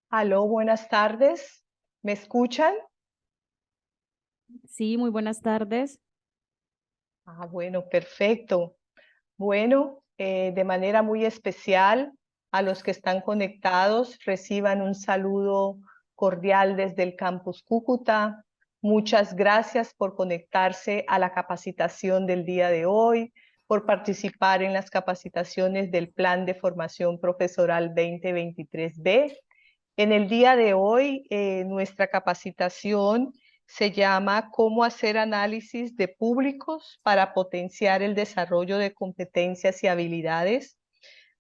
Aló, buenas tardes. ¿Me escuchan? Sí, muy buenas tardes. Bueno, perfecto. Bueno, de manera muy especial, a los que están conectados, reciban un saludo cordial desde el Campus Cúcuta. Muchas gracias por conectarse a la capacitación del día de hoy, por participar en las capacitaciones del Plan de Formación Profesoral 2023B. En el día de hoy, nuestra capacitación se llama Cómo hacer análisis de públicos para potenciar el desarrollo de competencias y habilidades,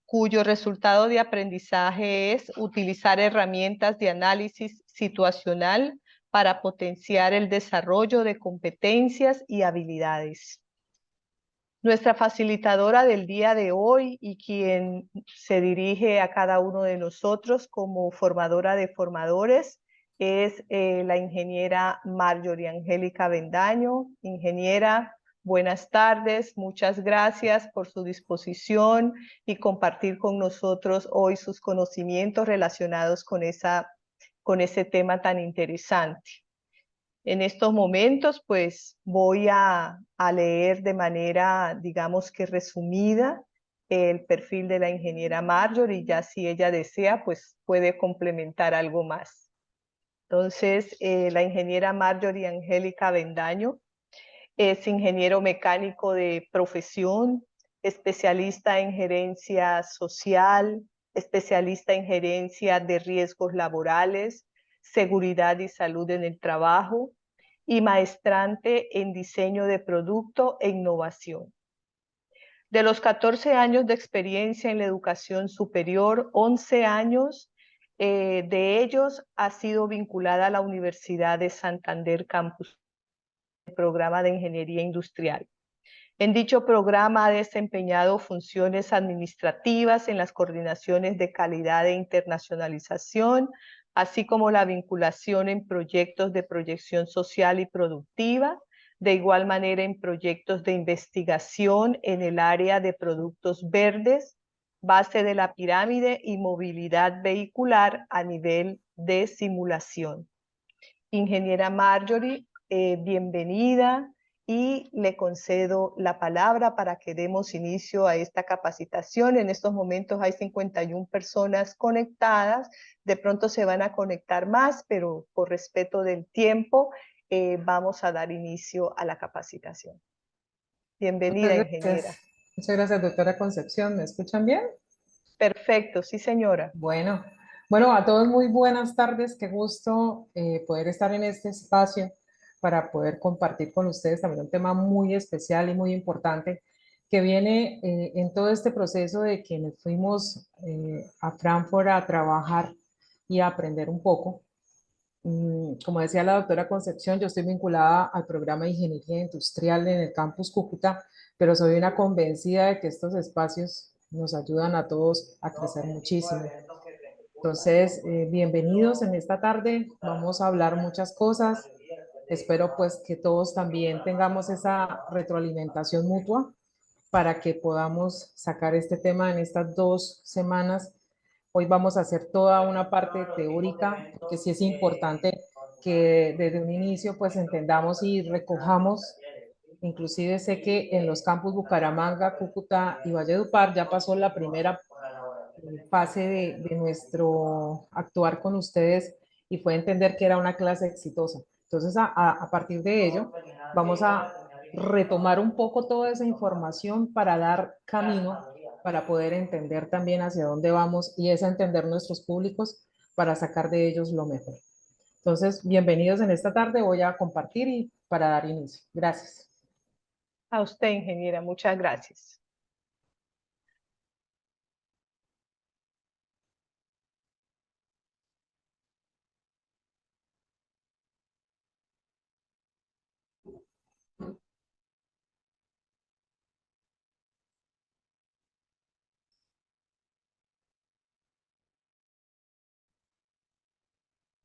cuyo resultado de aprendizaje es utilizar herramientas de análisis situacional para potenciar el desarrollo de competencias y habilidades. Nuestra facilitadora del día de hoy y quien se dirige a cada uno de nosotros como formadora de formadores es la ingeniera Marjorie Angélica Bendaño. Ingeniera, buenas tardes, muchas gracias por su disposición y compartir con nosotros hoy sus conocimientos relacionados con ese tema tan interesante. En estos momentos, pues voy a leer de manera, digamos que resumida, el perfil de la ingeniera Marjorie y ya si ella desea, pues puede complementar algo más. Entonces, la ingeniera Marjorie Angélica Bendaño es ingeniero mecánico de profesión, especialista en gerencia social, especialista en gerencia de riesgos laborales, seguridad y salud en el trabajo y maestrante en diseño de producto e innovación. De los 14 años de experiencia en la educación superior, 11 años de ellos ha sido vinculada a la Universidad de Santander Campus, el programa de Ingeniería Industrial. En dicho programa ha desempeñado funciones administrativas en las coordinaciones de calidad e internacionalización, así como la vinculación en proyectos de proyección social y productiva, de igual manera en proyectos de investigación en el área de productos verdes, base de la pirámide y movilidad vehicular a nivel de simulación. Ingeniera Marjorie, bienvenida y le concedo la palabra para que demos inicio a esta capacitación. En estos momentos hay 51 personas conectadas, de pronto se van a conectar más, pero por respeto del tiempo vamos a dar inicio a la capacitación. Muchas Bienvenida, gracias. ingeniera. Muchas gracias, doctora Concepción. ¿Me escuchan bien? Perfecto, sí, señora. Bueno, a todos muy buenas tardes. Qué gusto poder estar en este espacio para poder compartir con ustedes también un tema muy especial y muy importante que viene en todo este proceso de que nos fuimos a Frankfurt a trabajar y a aprender un poco. Como decía la doctora Concepción, yo estoy vinculada al programa de Ingeniería Industrial en el campus Cúcuta, pero soy una convencida de que estos espacios nos ayudan a todos a crecer muchísimo. Entonces, bienvenidos en esta tarde, vamos a hablar muchas cosas. Espero pues que todos también tengamos esa retroalimentación mutua para que podamos sacar este tema en estas 2 semanas. Hoy vamos a hacer toda una parte teórica, porque sí es importante que desde un inicio pues entendamos y recojamos. Inclusive sé que en los campus Bucaramanga, Cúcuta y Valledupar ya pasó la primera fase de nuestro actuar con ustedes y fue entender que era una clase exitosa. Entonces, a partir de ello, vamos a retomar un poco toda esa información para dar camino, para poder entender también hacia dónde vamos y es entender nuestros públicos para sacar de ellos lo mejor. Entonces, bienvenidos en esta tarde, voy a compartir y para dar inicio. Gracias. A usted, ingeniera, muchas gracias.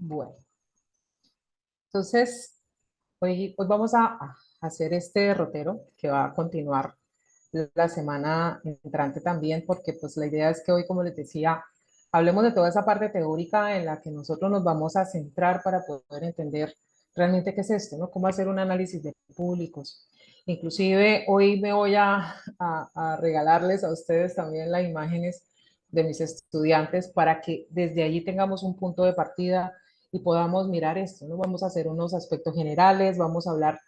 Bueno, entonces, hoy vamos a hacer este derrotero que va a continuar la semana entrante también, porque pues la idea es que hoy, como les decía, Hablemos de toda esa parte teórica en la que nosotros nos vamos a centrar para poder entender realmente qué es esto, ¿no? Cómo hacer un análisis de públicos. Inclusive hoy me voy a regalarles a ustedes también las imágenes de mis estudiantes para que desde allí tengamos un punto de partida y podamos mirar esto, ¿no? Vamos a hacer unos aspectos generales, vamos a hablar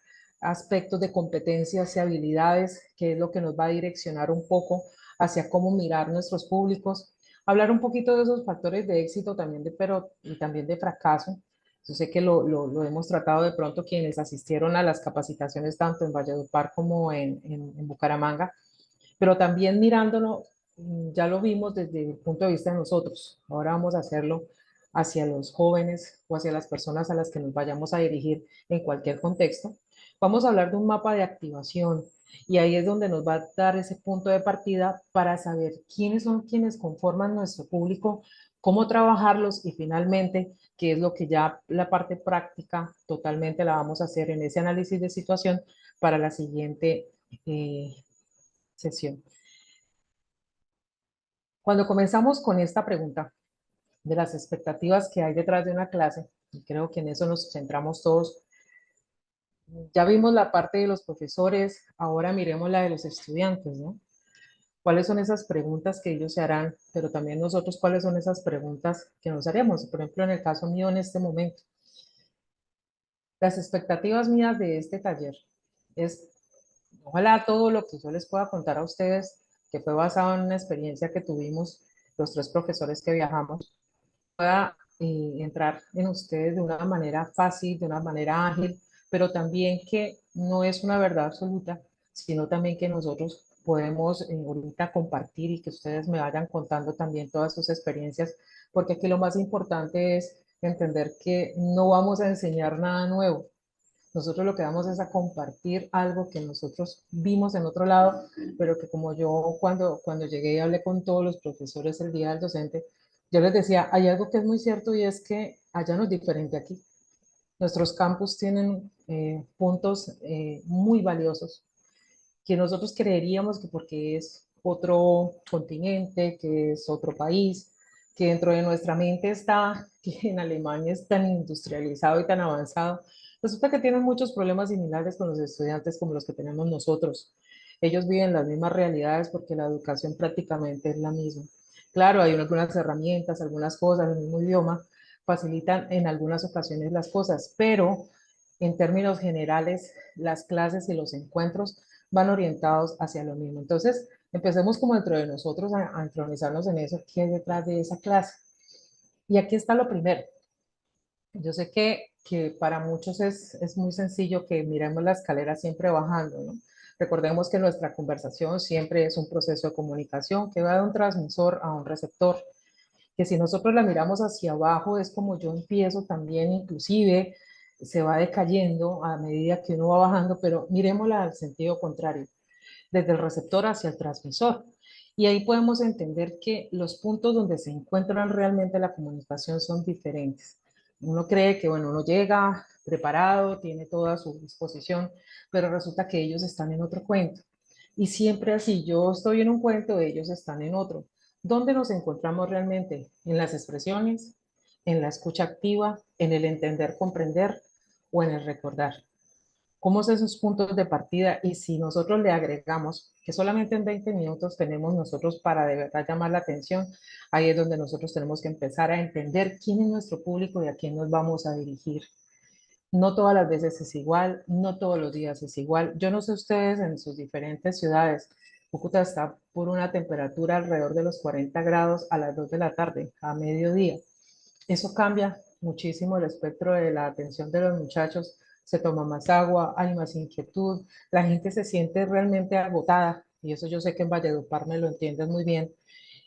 aspectos de competencias y habilidades, que es lo que nos va a direccionar un poco hacia cómo mirar nuestros públicos, hablar un poquito de esos factores de éxito también pero y también de fracaso. Yo sé que lo hemos tratado de pronto quienes asistieron a las capacitaciones tanto en Valledupar como en Bucaramanga, pero también mirándolo, ya lo vimos desde el punto de vista de nosotros. Ahora vamos a hacerlo hacia los jóvenes o hacia las personas a las que nos vayamos a dirigir en cualquier contexto. Vamos a hablar de un mapa de activación y ahí es donde nos va a dar ese punto de partida para saber quiénes son quienes conforman nuestro público, cómo trabajarlos y finalmente qué es lo que ya la parte práctica totalmente la vamos a hacer en ese análisis de situación para la siguiente sesión. Cuando comenzamos con esta pregunta de las expectativas que hay detrás de una clase, y creo que en eso nos centramos todos, ya vimos la parte de los profesores, ahora miremos la de los estudiantes, ¿no? ¿Cuáles son esas preguntas que ellos se harán? Pero también nosotros, ¿cuáles son esas preguntas que nos haremos? Por ejemplo, en el caso mío en este momento, las expectativas mías de este taller es, ojalá todo lo que yo les pueda contar a ustedes, que fue basado en una experiencia que tuvimos los tres profesores que viajamos, pueda entrar en ustedes de una manera fácil, de una manera ágil, pero también que no es una verdad absoluta, sino también que nosotros podemos ahorita compartir y que ustedes me vayan contando también todas sus experiencias, porque aquí lo más importante es entender que no vamos a enseñar nada nuevo. Nosotros lo que vamos es a compartir algo que nosotros vimos en otro lado, pero que como yo cuando llegué y hablé con todos los profesores el día del docente, yo les decía, hay algo que es muy cierto y es que allá no es diferente aquí. Nuestros campus tienen puntos muy valiosos que nosotros creeríamos que porque es otro continente, que es otro país, que dentro de nuestra mente está que en Alemania es tan industrializado y tan avanzado, resulta que tienen muchos problemas similares con los estudiantes como los que tenemos nosotros. Ellos viven las mismas realidades porque la educación prácticamente es la misma. Claro, hay algunas herramientas, algunas cosas, el mismo idioma facilitan en algunas ocasiones las cosas, pero en términos generales, las clases y los encuentros van orientados hacia lo mismo. Entonces, empecemos como dentro de nosotros a entronizarnos en eso, qué hay detrás de esa clase. Y aquí está lo primero. Yo sé que para muchos es muy sencillo que miremos la escalera siempre bajando, ¿no? Recordemos que nuestra conversación siempre es un proceso de comunicación que va de un transmisor a un receptor, que si nosotros la miramos hacia abajo es como yo empiezo también, inclusive se va decayendo a medida que uno va bajando, pero miremosla al sentido contrario desde el receptor hacia el transmisor. Y ahí podemos entender que los puntos donde se encuentran realmente la comunicación son diferentes. Uno cree que, bueno, uno llega preparado, tiene toda su disposición, pero resulta que ellos están en otro cuento. Y siempre así, yo estoy en un cuento, ellos están en otro. ¿Dónde nos encontramos realmente? En las expresiones, en la escucha activa, en el entender, comprender o en el recordar. ¿Cómo son esos puntos de partida? Y si nosotros le agregamos que solamente en 20 minutos tenemos nosotros para de verdad llamar la atención, ahí es donde nosotros tenemos que empezar a entender quién es nuestro público y a quién nos vamos a dirigir. No todas las veces es igual, no todos los días es igual. Yo no sé ustedes en sus diferentes ciudades. Cúcuta está por una temperatura alrededor de los 40 grados a las 2 de la tarde, a mediodía. Eso cambia muchísimo el espectro de la atención de los muchachos, se toma más agua, hay más inquietud, la gente se siente realmente agotada, y eso yo sé que en Valledupar me lo entienden muy bien,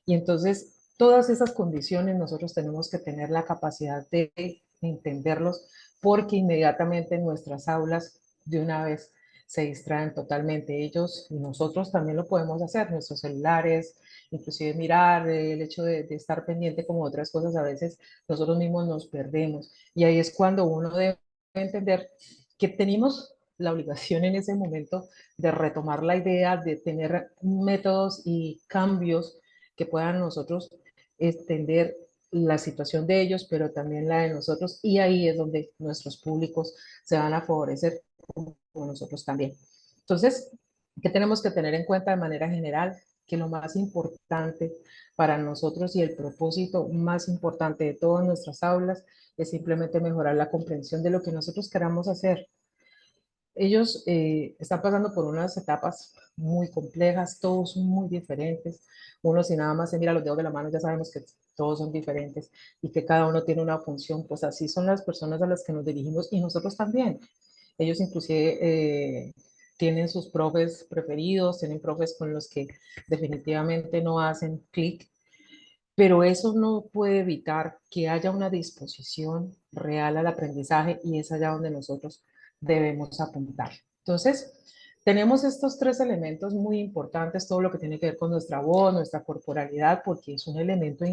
y entonces todas esas condiciones nosotros tenemos que tener la capacidad de entenderlos, porque inmediatamente nuestras aulas de una vez se distraen totalmente. Ellos y nosotros también lo podemos hacer, nuestros celulares, inclusive mirar, el hecho de estar pendiente como otras cosas, a veces nosotros mismos nos perdemos. Y ahí es cuando uno debe entender que tenemos la obligación en ese momento de retomar la idea, de tener métodos y cambios que puedan nosotros entender la situación de ellos, pero también la de nosotros, y ahí es donde nuestros públicos se van a favorecer, como nosotros también. Entonces, ¿qué tenemos que tener en cuenta de manera general? Que lo más importante para nosotros y el propósito más importante de todas nuestras aulas es simplemente mejorar la comprensión de lo que nosotros queramos hacer. Ellos están pasando por unas etapas muy complejas, todos son muy diferentes. Uno si nada más se mira los dedos de la mano ya sabemos que todos son diferentes y que cada uno tiene una función, pues así son las personas a las que nos dirigimos y nosotros también. Ellos inclusive tienen sus profes preferidos, tienen profes con los que definitivamente no hacen clic, pero eso no puede evitar que haya una disposición real al aprendizaje y es allá donde nosotros debemos apuntar. Entonces, tenemos estos tres elementos muy importantes, todo lo que tiene que ver con nuestra voz, nuestra corporalidad, porque es un elemento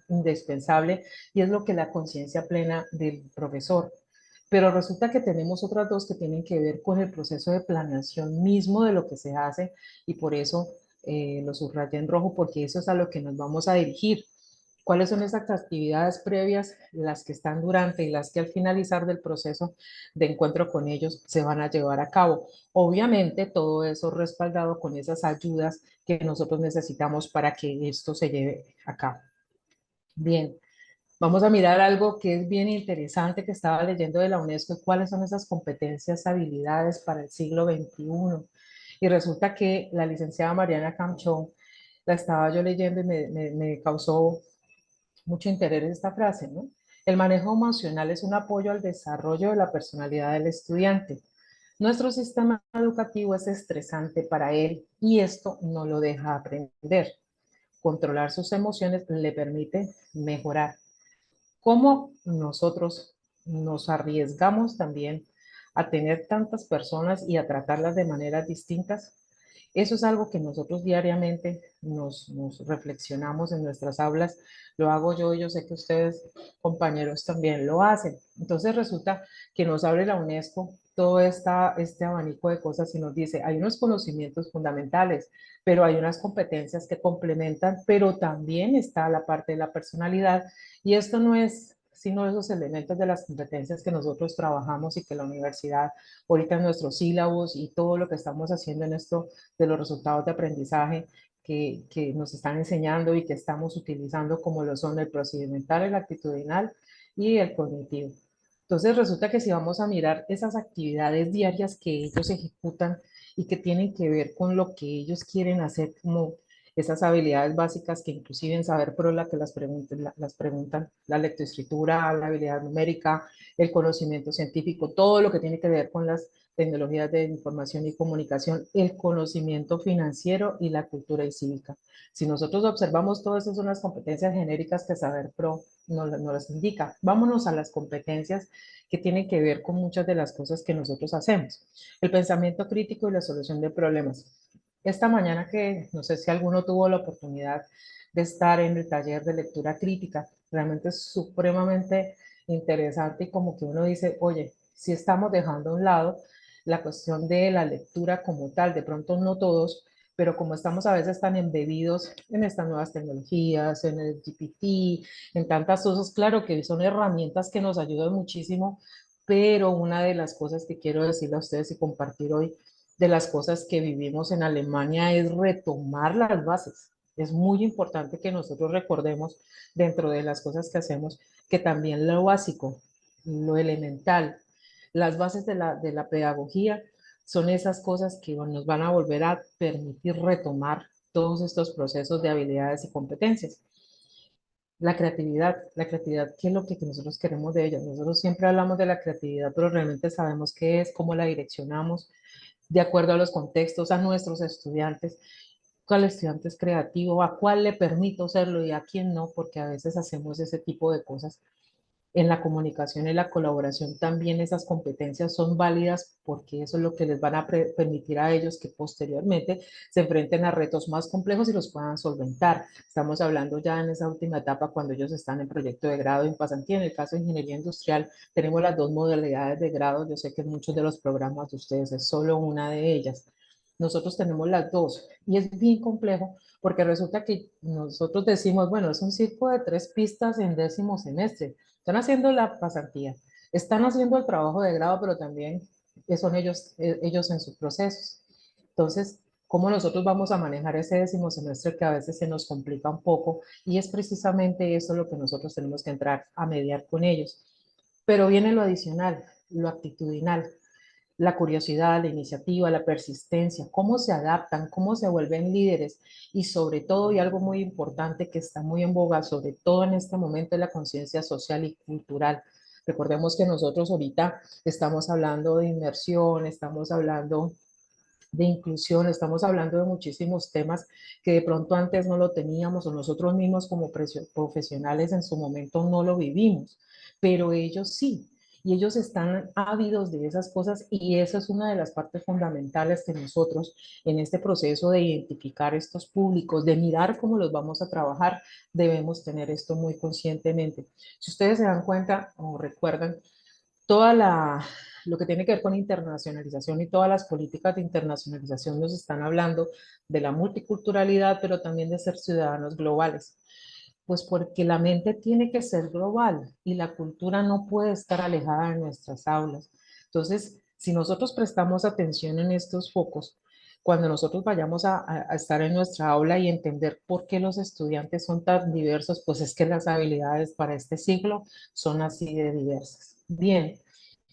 indispensable y es lo que la conciencia plena del profesor. Pero resulta que tenemos otras dos que tienen que ver con el proceso de planeación mismo de lo que se hace y por eso lo subrayé en rojo porque eso es a lo que nos vamos a dirigir. ¿Cuáles son esas actividades previas, las que están durante y las que al finalizar del proceso de encuentro con ellos se van a llevar a cabo? Obviamente todo eso respaldado con esas ayudas que nosotros necesitamos para que esto se lleve a cabo. Bien, vamos a mirar algo que es bien interesante que estaba leyendo de la UNESCO, cuáles son esas competencias, habilidades para el siglo XXI. Y resulta que la licenciada Mariana Camchón, la estaba yo leyendo y me causó mucho interés esta frase, ¿no? El manejo emocional es un apoyo al desarrollo de la personalidad del estudiante. Nuestro sistema educativo es estresante para él y esto no lo deja aprender. Controlar sus emociones le permite mejorar. ¿Cómo nosotros nos arriesgamos también a tener tantas personas y a tratarlas de maneras distintas? Eso es algo que nosotros diariamente nos reflexionamos en nuestras aulas. Lo hago yo y yo sé que ustedes, compañeros, también lo hacen. Entonces resulta que nos abre la UNESCO todo este abanico de cosas y nos dice, hay unos conocimientos fundamentales, pero hay unas competencias que complementan, pero también está la parte de la personalidad y esto no es sino esos elementos de las competencias que nosotros trabajamos y que la universidad ahorita en nuestros sílabos y todo lo que estamos haciendo en esto de los resultados de aprendizaje que nos están enseñando y que estamos utilizando como lo son el procedimental, el actitudinal y el cognitivo. Entonces resulta que si vamos a mirar esas actividades diarias que ellos ejecutan y que tienen que ver con lo que ellos quieren hacer, como esas habilidades básicas que inclusive en Saber Pro la que las preguntan, la lectoescritura, la habilidad numérica, el conocimiento científico, todo lo que tiene que ver con las tecnologías de información y comunicación, el conocimiento financiero y la cultura y cívica. Si nosotros observamos, todas esas son las competencias genéricas que Saber Pro nos las indica. Vámonos a las competencias que tienen que ver con muchas de las cosas que nosotros hacemos. El pensamiento crítico y la solución de problemas. Esta mañana que no sé si alguno tuvo la oportunidad de estar en el taller de lectura crítica, realmente es supremamente interesante y como que uno dice, oye, si estamos dejando a un lado la cuestión de la lectura como tal, de pronto no todos, pero como estamos a veces tan embebidos en estas nuevas tecnologías, en el GPT, en tantas cosas, claro que son herramientas que nos ayudan muchísimo, pero una de las cosas que quiero decirle a ustedes y compartir hoy, de las cosas que vivimos en Alemania es retomar las bases. Es muy importante que nosotros recordemos dentro de las cosas que hacemos que también lo básico, lo elemental, las bases de la pedagogía son esas cosas que nos van a volver a permitir retomar todos estos procesos de habilidades y competencias. La creatividad, ¿qué es lo que nosotros queremos de ella? Nosotros siempre hablamos de la creatividad, pero realmente sabemos qué es, cómo la direccionamos, de acuerdo a los contextos, a nuestros estudiantes, cuál estudiante es creativo, a cuál le permito serlo y a quién no, porque a veces hacemos ese tipo de cosas en la comunicación y la colaboración también esas competencias son válidas porque eso es lo que les van a permitir a ellos que posteriormente se enfrenten a retos más complejos y los puedan solventar. Estamos hablando ya en esa última etapa cuando ellos están en proyecto de grado en pasantía. En el caso de ingeniería industrial tenemos las dos modalidades de grado. Yo sé que en muchos de los programas de ustedes es solo una de ellas. nosotros tenemos las dos y es bien complejo porque resulta que nosotros decimos, bueno, es un circo de 3 pistas en 10º semestre, están haciendo la pasantía, están haciendo el trabajo de grado, pero también son ellos en sus procesos. Entonces, ¿cómo nosotros vamos a manejar ese 10º semestre que a veces se nos complica un poco? Y es precisamente eso lo que nosotros tenemos que entrar a mediar con ellos. Pero viene lo adicional, lo actitudinal, la curiosidad, la iniciativa, la persistencia, cómo se adaptan, cómo se vuelven líderes y sobre todo, y algo muy importante que está muy en boga, sobre todo en este momento, es la conciencia social y cultural. Recordemos que nosotros ahorita estamos hablando de inmersión, estamos hablando de inclusión, estamos hablando de muchísimos temas que de pronto antes no lo teníamos o nosotros mismos como profesionales en su momento no lo vivimos, pero ellos sí. Y ellos están ávidos de esas cosas y esa es una de las partes fundamentales que nosotros en este proceso de identificar estos públicos, de mirar cómo los vamos a trabajar, debemos tener esto muy conscientemente. Si ustedes se dan cuenta o recuerdan, toda lo que tiene que ver con internacionalización y todas las políticas de internacionalización nos están hablando de la multiculturalidad, pero también de ser ciudadanos globales. Pues porque la mente tiene que ser global y la cultura no puede estar alejada de nuestras aulas. Entonces, si nosotros prestamos atención en estos focos, cuando nosotros vayamos a estar en nuestra aula y entender por qué los estudiantes son tan diversos, pues es que las habilidades para este siglo son así de diversas. Bien,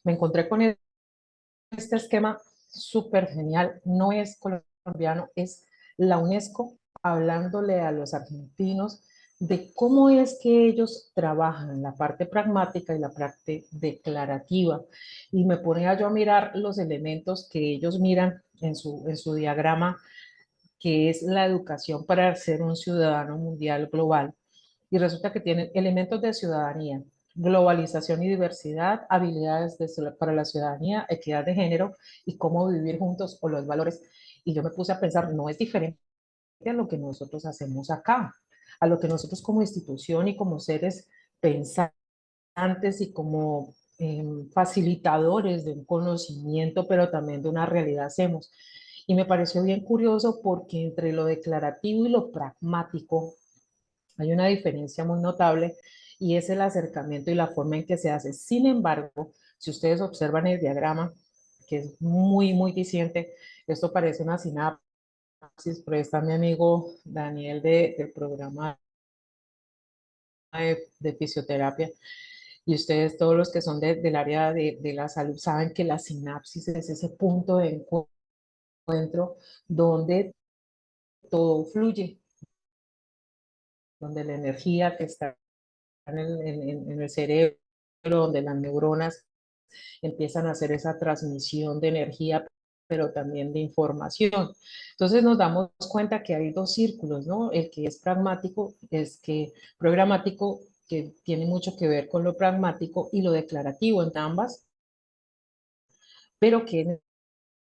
me encontré con este esquema súper genial. No es colombiano, es la UNESCO hablándole a los argentinos de cómo es que ellos trabajan la parte pragmática y la parte declarativa. Y me ponía yo a mirar los elementos que ellos miran en su diagrama, que es la educación para ser un ciudadano mundial global. Y resulta que tienen elementos de ciudadanía, globalización y diversidad, habilidades para la ciudadanía, equidad de género y cómo vivir juntos o los valores. Y yo me puse a pensar, no es diferente a lo que nosotros hacemos acá, a lo que nosotros como institución y como seres pensantes y como facilitadores de un conocimiento, pero también de una realidad hacemos. Y me pareció bien curioso porque entre lo declarativo y lo pragmático hay una diferencia muy notable y es el acercamiento y la forma en que se hace. Sin embargo, si ustedes observan el diagrama, que es muy, muy diciente, esto parece una sinapsis, pero está mi amigo Daniel del programa de fisioterapia, y ustedes, todos los que son del área de la salud, saben que la sinapsis es ese punto de encuentro donde todo fluye, donde la energía que está en el cerebro, donde las neuronas empiezan a hacer esa transmisión de energía, pero también de información. Entonces nos damos cuenta que hay dos círculos, ¿no? El que es pragmático, es que programático, que tiene mucho que ver con lo pragmático y lo declarativo en ambas, pero que es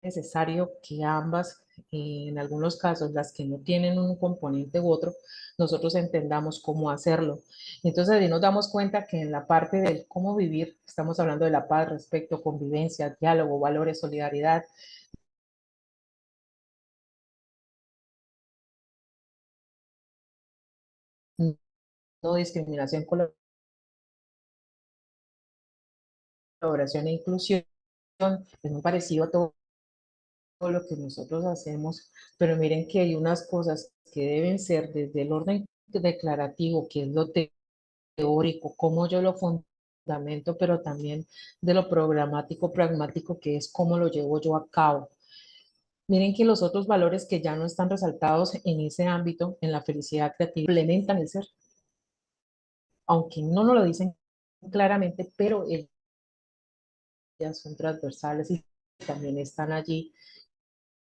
necesario que ambas, en algunos casos, las que no tienen un componente u otro, nosotros entendamos cómo hacerlo. Entonces, ahí nos damos cuenta que en la parte del cómo vivir, estamos hablando de la paz, respeto, convivencia, diálogo, valores, solidaridad, no discriminación, colaboración e inclusión. Es muy parecido a todo lo que nosotros hacemos, pero miren que hay unas cosas que deben ser desde el orden declarativo, que es lo teórico, cómo yo lo fundamento, pero también de lo programático, pragmático, que es cómo lo llevo yo a cabo. Miren que los otros valores que ya no están resaltados en ese ámbito, en la felicidad creativa, implementan el ser, aunque no nos lo dicen claramente, pero ellas son transversales y también están allí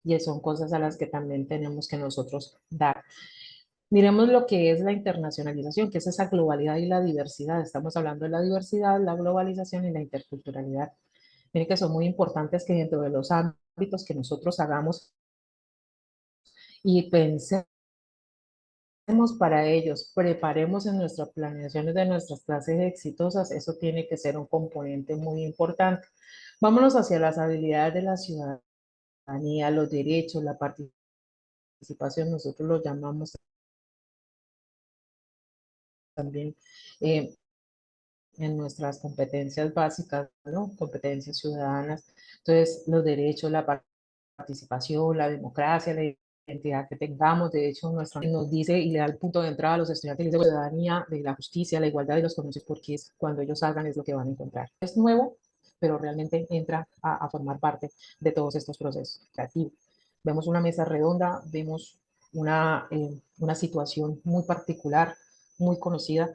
y son cosas a las que también tenemos que nosotros dar. Miremos lo que es la internacionalización, que es esa globalidad y la diversidad. Estamos hablando de la diversidad, la globalización y la interculturalidad. Miren que son muy importantes que dentro de los ámbitos que nosotros hagamos y pensemos para ellos, preparemos en nuestras planeaciones de nuestras clases exitosas, eso tiene que ser un componente muy importante. Vámonos hacia las habilidades de la ciudadanía. ciudadanía, los derechos, la participación, nosotros lo llamamos también eh, en nuestras competencias básicas, ¿no? Competencias ciudadanas. Entonces, los derechos, la participación, la democracia, la identidad que tengamos. De hecho, nuestra nos dice y le da el punto de entrada a los estudiantes de ciudadanía, de la justicia, la igualdad y los conocimientos, porque es cuando ellos salgan es lo que van a encontrar. Es nuevo, pero realmente entra a formar parte de todos estos procesos creativos. Vemos una mesa redonda, vemos una situación muy particular, muy conocida,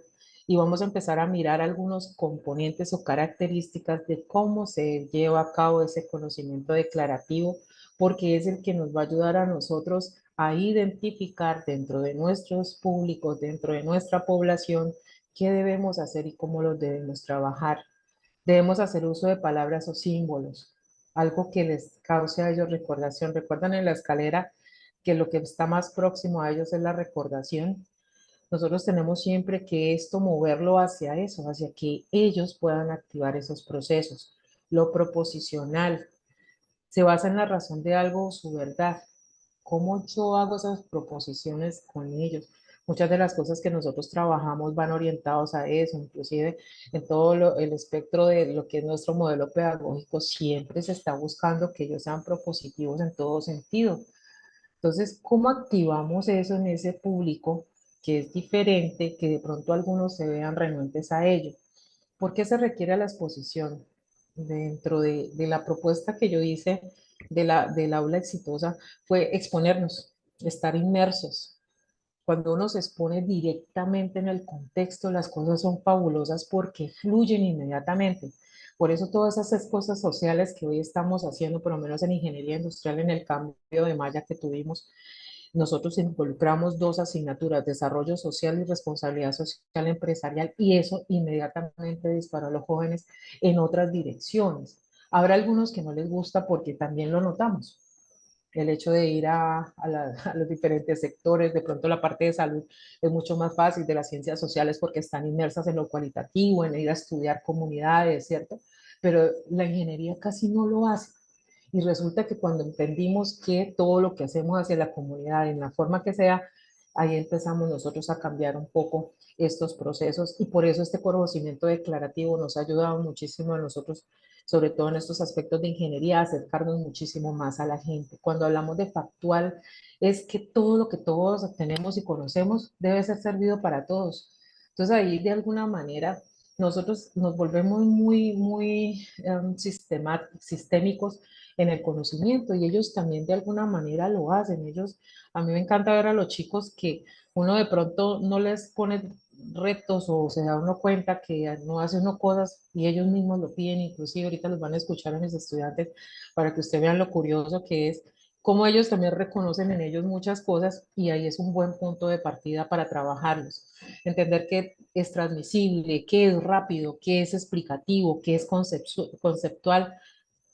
y vamos a empezar a mirar algunos componentes o características de cómo se lleva a cabo ese conocimiento declarativo, porque es el que nos va a ayudar a nosotros a identificar dentro de nuestros públicos, dentro de nuestra población, qué debemos hacer y cómo los debemos trabajar. Debemos hacer uso de palabras o símbolos, algo que les cause a ellos recordación. Recuerdan en la escalera que lo que está más próximo a ellos es la recordación. Nosotros tenemos siempre que esto moverlo hacia eso, hacia que ellos puedan activar esos procesos. Lo proposicional se basa en la razón de algo o su verdad. ¿Cómo yo hago esas proposiciones con ellos? Muchas de las cosas que nosotros trabajamos van orientados a eso, inclusive en todo el espectro de lo que es nuestro modelo pedagógico, siempre se está buscando que ellos sean propositivos en todo sentido. Entonces, ¿cómo activamos eso en ese público que es diferente, que de pronto algunos se vean renuentes a ello? ¿Por qué se requiere la exposición? Dentro de la propuesta que yo hice del aula exitosa fue exponernos, estar inmersos. Cuando uno se expone directamente en el contexto, las cosas son fabulosas porque fluyen inmediatamente. Por eso todas esas cosas sociales que hoy estamos haciendo, por lo menos en ingeniería industrial, en el cambio de malla que tuvimos, nosotros involucramos dos asignaturas, desarrollo social y responsabilidad social empresarial, y eso inmediatamente disparó a los jóvenes en otras direcciones. Habrá algunos que no les gusta porque también lo notamos. El hecho de ir a los diferentes sectores, de pronto la parte de salud es mucho más fácil, de las ciencias sociales porque están inmersas en lo cualitativo, en ir a estudiar comunidades, ¿cierto? Pero la ingeniería casi no lo hace. Y resulta que cuando entendimos que todo lo que hacemos hacia la comunidad, en la forma que sea, ahí empezamos nosotros a cambiar un poco estos procesos, y por eso este conocimiento declarativo nos ha ayudado muchísimo a nosotros, sobre todo en estos aspectos de ingeniería, a acercarnos muchísimo más a la gente. Cuando hablamos de factual, es que todo lo que todos tenemos y conocemos debe ser servido para todos. Entonces ahí de alguna manera nosotros nos volvemos muy sistémicos en el conocimiento, y ellos también de alguna manera lo hacen. Ellos, a mí me encanta ver a los chicos que uno de pronto no les pone retos o se da uno cuenta que no hace uno cosas y ellos mismos lo piden. Inclusive ahorita los van a escuchar a mis estudiantes para que ustedes vean lo curioso que es, cómo ellos también reconocen en ellos muchas cosas, y ahí es un buen punto de partida para trabajarlos. Entender qué es transmisible, qué es rápido, qué es explicativo, qué es conceptual,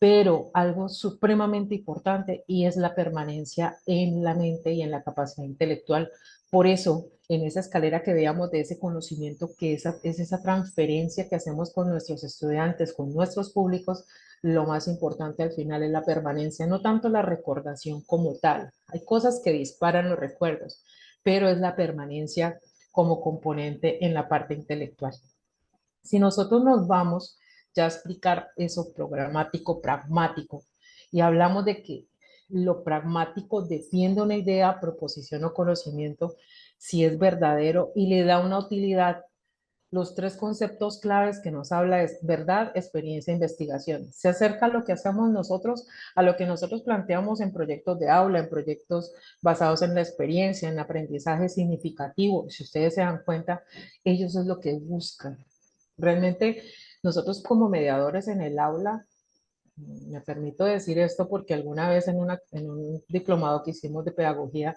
pero algo supremamente importante, y es la permanencia en la mente y en la capacidad intelectual. Por eso, en esa escalera que veamos de ese conocimiento, que es esa transferencia que hacemos con nuestros estudiantes, con nuestros públicos, lo más importante al final es la permanencia, no tanto la recordación como tal. Hay cosas que disparan los recuerdos, pero es la permanencia como componente en la parte intelectual. Si nosotros nos vamos ya a explicar eso programático, pragmático, y hablamos de que lo pragmático defiende una idea, proposición o conocimiento, si es verdadero y le da una utilidad, los tres conceptos claves que nos habla es verdad, experiencia e investigación. Se acerca a lo que hacemos nosotros, a lo que nosotros planteamos en proyectos de aula, en proyectos basados en la experiencia, en aprendizaje significativo. Si ustedes se dan cuenta, ellos es lo que buscan. Realmente nosotros como mediadores en el aula, me permito decir esto porque alguna vez en un diplomado que hicimos de pedagogía,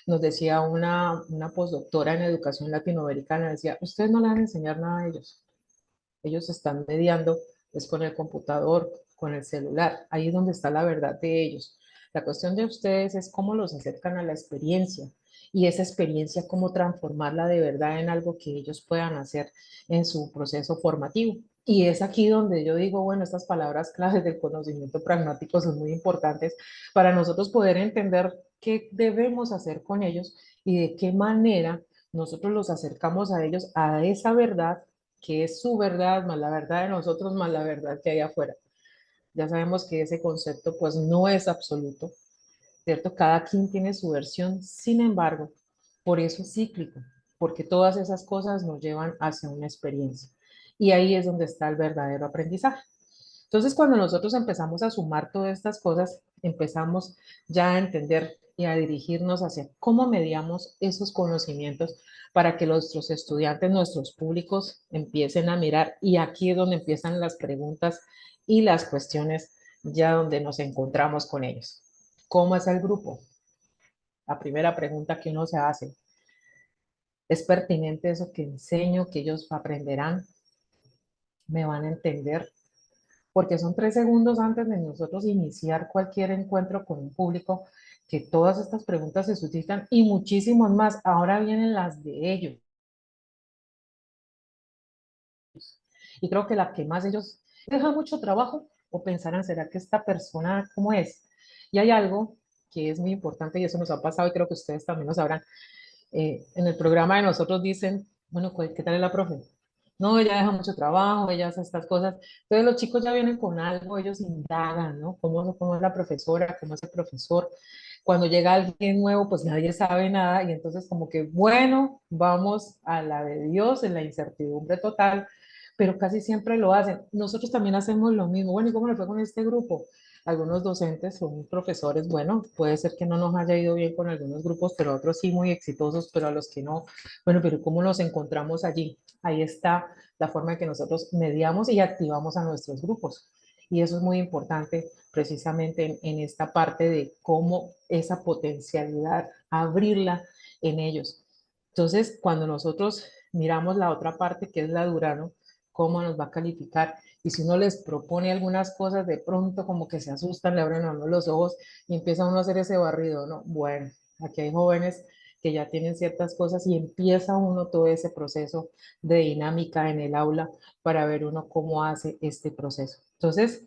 nos decía una postdoctora en educación latinoamericana, decía, ustedes no le van a enseñar nada a ellos están mediando es con el computador, con el celular, ahí es donde está la verdad de ellos. La cuestión de ustedes es cómo los acercan a la experiencia, y esa experiencia cómo transformarla de verdad en algo que ellos puedan hacer en su proceso formativo. Y es aquí donde yo digo, bueno, estas palabras claves del conocimiento pragmático son muy importantes para nosotros poder entender qué debemos hacer con ellos y de qué manera nosotros los acercamos a ellos a esa verdad que es su verdad, más la verdad de nosotros, más la verdad que hay afuera. Ya sabemos que ese concepto pues no es absoluto, ¿cierto? Cada quien tiene su versión, sin embargo, por eso es cíclico, porque todas esas cosas nos llevan hacia una experiencia. Y ahí es donde está el verdadero aprendizaje. Entonces, cuando nosotros empezamos a sumar todas estas cosas, empezamos ya a entender y a dirigirnos hacia cómo mediamos esos conocimientos para que nuestros estudiantes, nuestros públicos empiecen a mirar. Y aquí es donde empiezan las preguntas y las cuestiones ya donde nos encontramos con ellos. ¿Cómo es el grupo? La primera pregunta que uno se hace. ¿Es pertinente eso que enseño, que ellos aprenderán? ¿Me van a entender? Porque son 3 segundos antes de nosotros iniciar cualquier encuentro con un público que todas estas preguntas se suscitan y muchísimos más. Ahora vienen las de ellos. Y creo que la que más ellos deja mucho trabajo o pensarán, ¿será que esta persona cómo es? Y hay algo que es muy importante y eso nos ha pasado y creo que ustedes también lo sabrán. En el programa de nosotros dicen, bueno, ¿qué tal es la profe? No, ella deja mucho trabajo, ella hace estas cosas. Entonces los chicos ya vienen con algo, ellos indagan, ¿no? ¿Cómo es la profesora? ¿Cómo es el profesor? Cuando llega alguien nuevo, pues nadie sabe nada y entonces como que, bueno, vamos a la de Dios en la incertidumbre total, pero casi siempre lo hacen. Nosotros también hacemos lo mismo. Bueno, ¿y cómo le fue con este grupo? Algunos docentes son profesores, bueno, puede ser que no nos haya ido bien con algunos grupos, pero otros sí muy exitosos, pero a los que no, bueno, pero ¿cómo nos encontramos allí? Ahí está la forma en que nosotros mediamos y activamos a nuestros grupos. Y eso es muy importante precisamente en esta parte de cómo esa potencialidad, abrirla en ellos. Entonces, cuando nosotros miramos la otra parte, que es la dura, ¿no? ¿Cómo nos va a calificar? Y si uno les propone algunas cosas, de pronto como que se asustan, le abren a uno los ojos y empieza uno a hacer ese barrido, ¿no? Bueno, aquí hay jóvenes que ya tienen ciertas cosas y empieza uno todo ese proceso de dinámica en el aula para ver uno cómo hace este proceso. Entonces,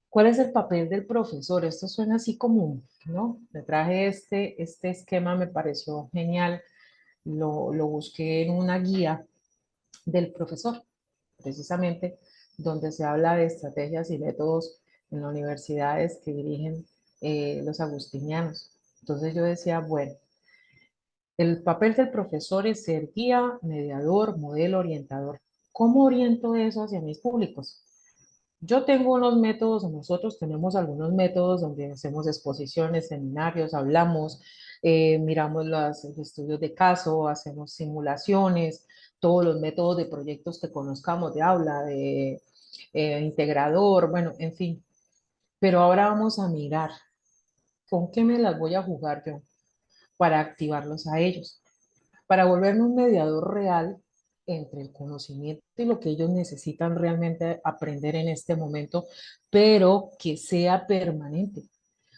¿cuál es el papel del profesor? Esto suena así común, ¿no? Me traje este esquema, me pareció genial, lo busqué en una guía del profesor, precisamente donde se habla de estrategias y métodos en las universidades que dirigen los agustinianos. Entonces yo decía, bueno, el papel del profesor es ser guía, mediador, modelo, orientador. ¿Cómo oriento eso hacia mis públicos? Yo tengo unos métodos, nosotros tenemos algunos métodos donde hacemos exposiciones, seminarios, hablamos, miramos los estudios de caso, hacemos simulaciones, todos los métodos de proyectos que conozcamos de aula, de integrador, bueno, en fin. Pero ahora vamos a mirar con qué me las voy a jugar yo para activarlos a ellos, para volverme un mediador real entre el conocimiento y lo que ellos necesitan realmente aprender en este momento, pero que sea permanente.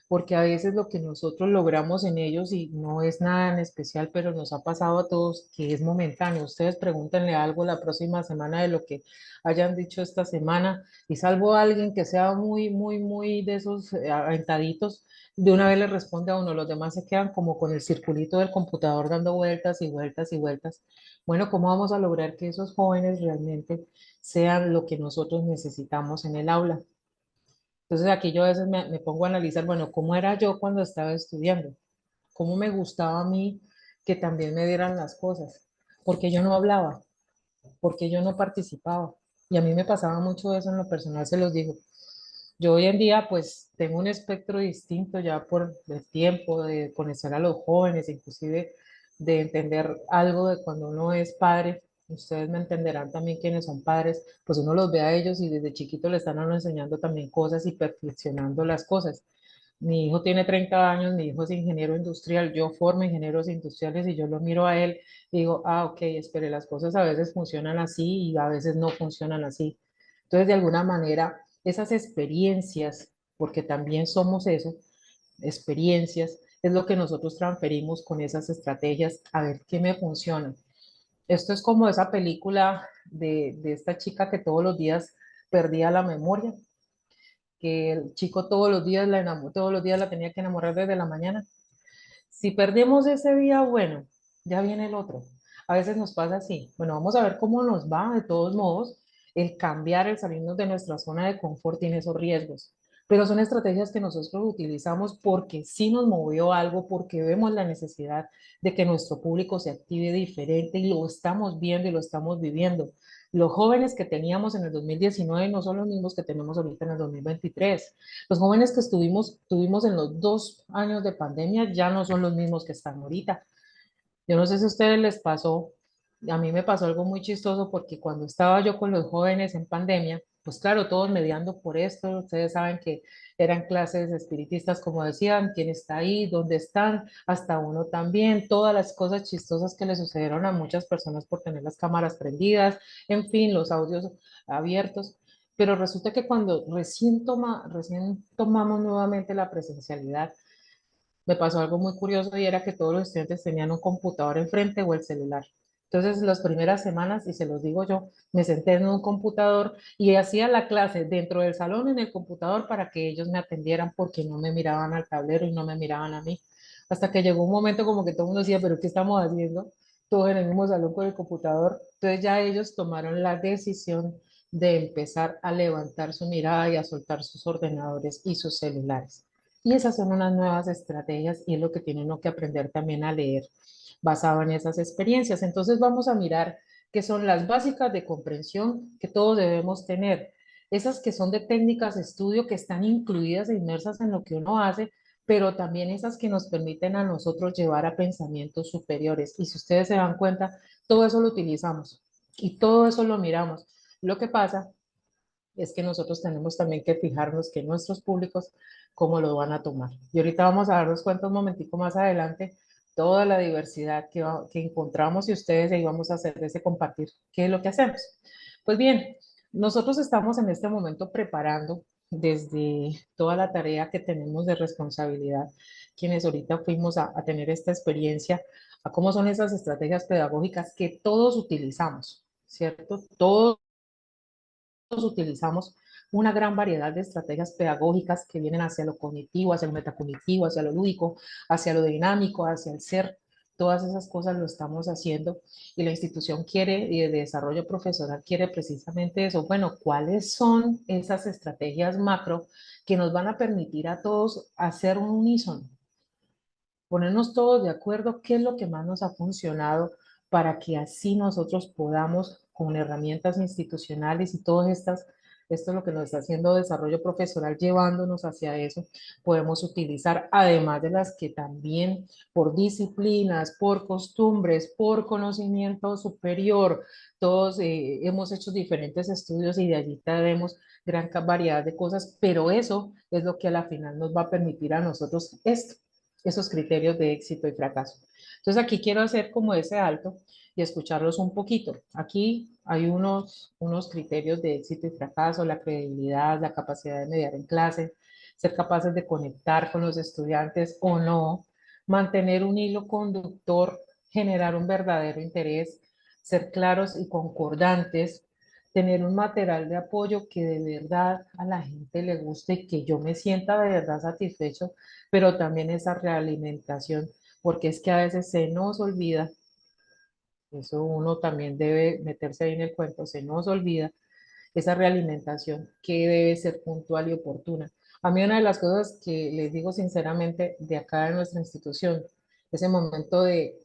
Porque a veces lo que nosotros logramos en ellos, y no es nada en especial, pero nos ha pasado a todos, que es momentáneo. Ustedes pregúntenle algo la próxima semana de lo que hayan dicho esta semana, y salvo a alguien que sea muy, muy, muy de esos aventaditos, de una vez le responde a uno, los demás se quedan como con el circulito del computador dando vueltas y vueltas y vueltas. Bueno, ¿cómo vamos a lograr que esos jóvenes realmente sean lo que nosotros necesitamos en el aula? Entonces aquí yo a veces me pongo a analizar, bueno, ¿cómo era yo cuando estaba estudiando? ¿Cómo me gustaba a mí que también me dieran las cosas? Porque yo no hablaba, porque yo no participaba. Y a mí me pasaba mucho eso en lo personal, se los digo. Yo hoy en día pues tengo un espectro distinto ya por el tiempo de conocer a los jóvenes, inclusive de entender algo de cuando uno es padre. Ustedes me entenderán también quienes son padres, pues uno los ve a ellos y desde chiquito le están a uno enseñando también cosas y perfeccionando las cosas. Mi hijo tiene 30 años, mi hijo es ingeniero industrial, yo formo ingenieros industriales y yo lo miro a él y digo, ah, ok, espere, las cosas a veces funcionan así y a veces no funcionan así. Entonces, de alguna manera, esas experiencias, porque también somos eso, experiencias, es lo que nosotros transferimos con esas estrategias a ver qué me funciona. Esto es como esa película de esta chica que todos los días perdía la memoria, que el chico todos los días todos los días la tenía que enamorar desde la mañana. Si perdemos ese día, bueno, ya viene el otro. A veces nos pasa así. Bueno, vamos a ver cómo nos va. De todos modos, el cambiar, el salirnos de nuestra zona de confort tiene esos riesgos. Pero son estrategias que nosotros utilizamos porque sí nos movió algo, porque vemos la necesidad de que nuestro público se active diferente y lo estamos viendo y lo estamos viviendo. Los jóvenes que teníamos en el 2019 no son los mismos que tenemos ahorita en el 2023. Los jóvenes que tuvimos en los 2 años de pandemia ya no son los mismos que están ahorita. Yo no sé si a ustedes les pasó, a mí me pasó algo muy chistoso porque cuando estaba yo con los jóvenes en pandemia, pues claro, todos mediando por esto, ustedes saben que eran clases espiritistas, como decían, quién está ahí, dónde están, hasta uno también, todas las cosas chistosas que le sucedieron a muchas personas por tener las cámaras prendidas, en fin, los audios abiertos. Pero resulta que cuando recién tomamos nuevamente la presencialidad, me pasó algo muy curioso y era que todos los estudiantes tenían un computador enfrente o el celular. Entonces, las primeras semanas, y se los digo yo, me senté en un computador y hacía la clase dentro del salón en el computador para que ellos me atendieran porque no me miraban al tablero y no me miraban a mí. Hasta que llegó un momento como que todo el mundo decía, pero ¿qué estamos haciendo? Todos en el mismo salón con el computador. Entonces ya ellos tomaron la decisión de empezar a levantar su mirada y a soltar sus ordenadores y sus celulares. Y esas son unas nuevas estrategias y es lo que tiene uno que aprender también a leer basado en esas experiencias. Entonces vamos a mirar qué son las básicas de comprensión que todos debemos tener. Esas que son de técnicas de estudio que están incluidas e inmersas en lo que uno hace, pero también esas que nos permiten a nosotros llevar a pensamientos superiores. Y si ustedes se dan cuenta, todo eso lo utilizamos y todo eso lo miramos. Lo que pasa es que nosotros tenemos también que fijarnos que nuestros públicos cómo lo van a tomar. Y ahorita vamos a darnos cuenta un momentico más adelante toda la diversidad que encontramos y ustedes ahí vamos a hacer ese compartir qué es lo que hacemos. Pues bien, nosotros estamos en este momento preparando desde toda la tarea que tenemos de responsabilidad, quienes ahorita fuimos a tener esta experiencia, a cómo son esas estrategias pedagógicas que todos utilizamos, ¿cierto? Todos utilizamos una gran variedad de estrategias pedagógicas que vienen hacia lo cognitivo, hacia lo metacognitivo, hacia lo lúdico, hacia lo dinámico, hacia el ser. Todas esas cosas lo estamos haciendo y la institución quiere, y el desarrollo profesional quiere precisamente eso. Bueno, ¿cuáles son esas estrategias macro que nos van a permitir a todos hacer un unísono? Ponernos todos de acuerdo qué es lo que más nos ha funcionado para que así nosotros podamos, con herramientas institucionales y todas esto es lo que nos está haciendo desarrollo profesional, llevándonos hacia eso, podemos utilizar, además de las que también por disciplinas, por costumbres, por conocimiento superior, todos hemos hecho diferentes estudios y de allí tenemos gran variedad de cosas, pero eso es lo que a la final nos va a permitir a nosotros esto, esos criterios de éxito y fracaso. Entonces aquí quiero hacer como ese alto y escucharlos un poquito. Aquí hay unos criterios de éxito y fracaso, la credibilidad, la capacidad de mediar en clase, ser capaces de conectar con los estudiantes o no, mantener un hilo conductor, generar un verdadero interés, ser claros y concordantes, tener un material de apoyo que de verdad a la gente le guste y que yo me sienta de verdad satisfecho, pero también esa realimentación, porque es que a veces se nos olvida, eso uno también debe meterse ahí en el cuento, se nos olvida esa realimentación que debe ser puntual y oportuna. A mí una de las cosas que les digo sinceramente de acá de nuestra institución, ese momento de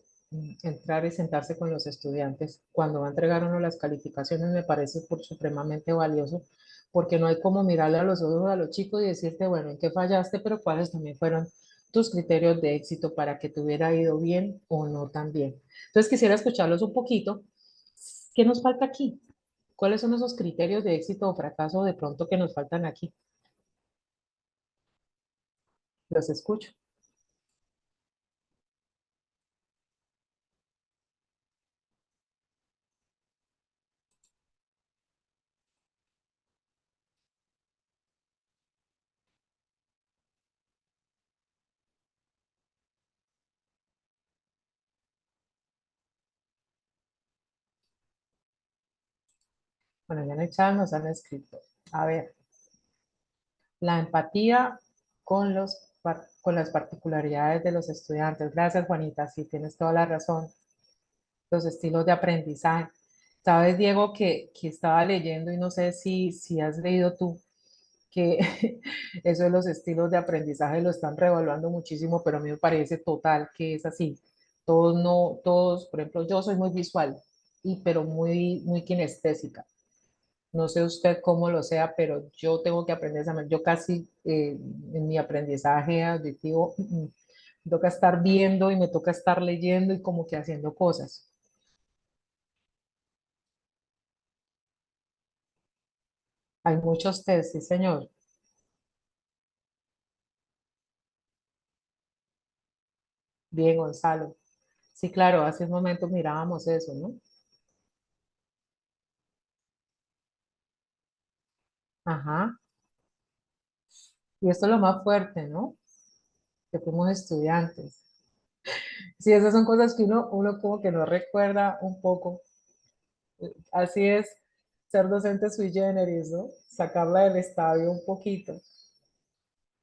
entrar y sentarse con los estudiantes cuando va a entregar uno las calificaciones me parece supremamente valioso porque no hay como mirarle a los ojos a los chicos y decirte, bueno, en qué fallaste, pero cuáles también fueron tus criterios de éxito para que te hubiera ido bien o no tan bien. Entonces quisiera escucharlos un poquito. ¿Qué nos falta aquí? ¿Cuáles son esos criterios de éxito o fracaso de pronto que nos faltan aquí? Los escucho. Bueno, ya en el chat nos han escrito. A ver, la empatía con con las particularidades de los estudiantes. Gracias, Juanita, sí, tienes toda la razón. Los estilos de aprendizaje. Sabes, Diego, que estaba leyendo y no sé si has leído tú que eso de los estilos de aprendizaje lo están revaluando muchísimo, pero a mí me parece total que es así. Todos no, todos, por ejemplo, yo soy muy visual, pero muy kinestésica. No sé usted cómo lo sea, pero yo tengo que aprender esa yo casi en mi aprendizaje auditivo me toca estar viendo y me toca estar leyendo y como que haciendo cosas. Hay muchos test, sí, señor. Bien, Gonzalo. Sí, claro, hace un momento mirábamos eso, ¿no? Ajá. Y esto es lo más fuerte, ¿no? Que fuimos estudiantes. Sí, esas son cosas que uno como que no recuerda un poco. Así es ser docente sui generis, ¿no? Sacarla del estadio un poquito.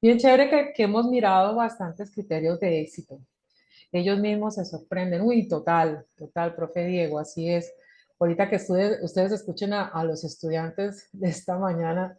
Bien chévere que hemos mirado bastantes criterios de éxito. Ellos mismos se sorprenden. Uy, total, total, profe Diego, así es. Ahorita que ustedes escuchen a los estudiantes de esta mañana.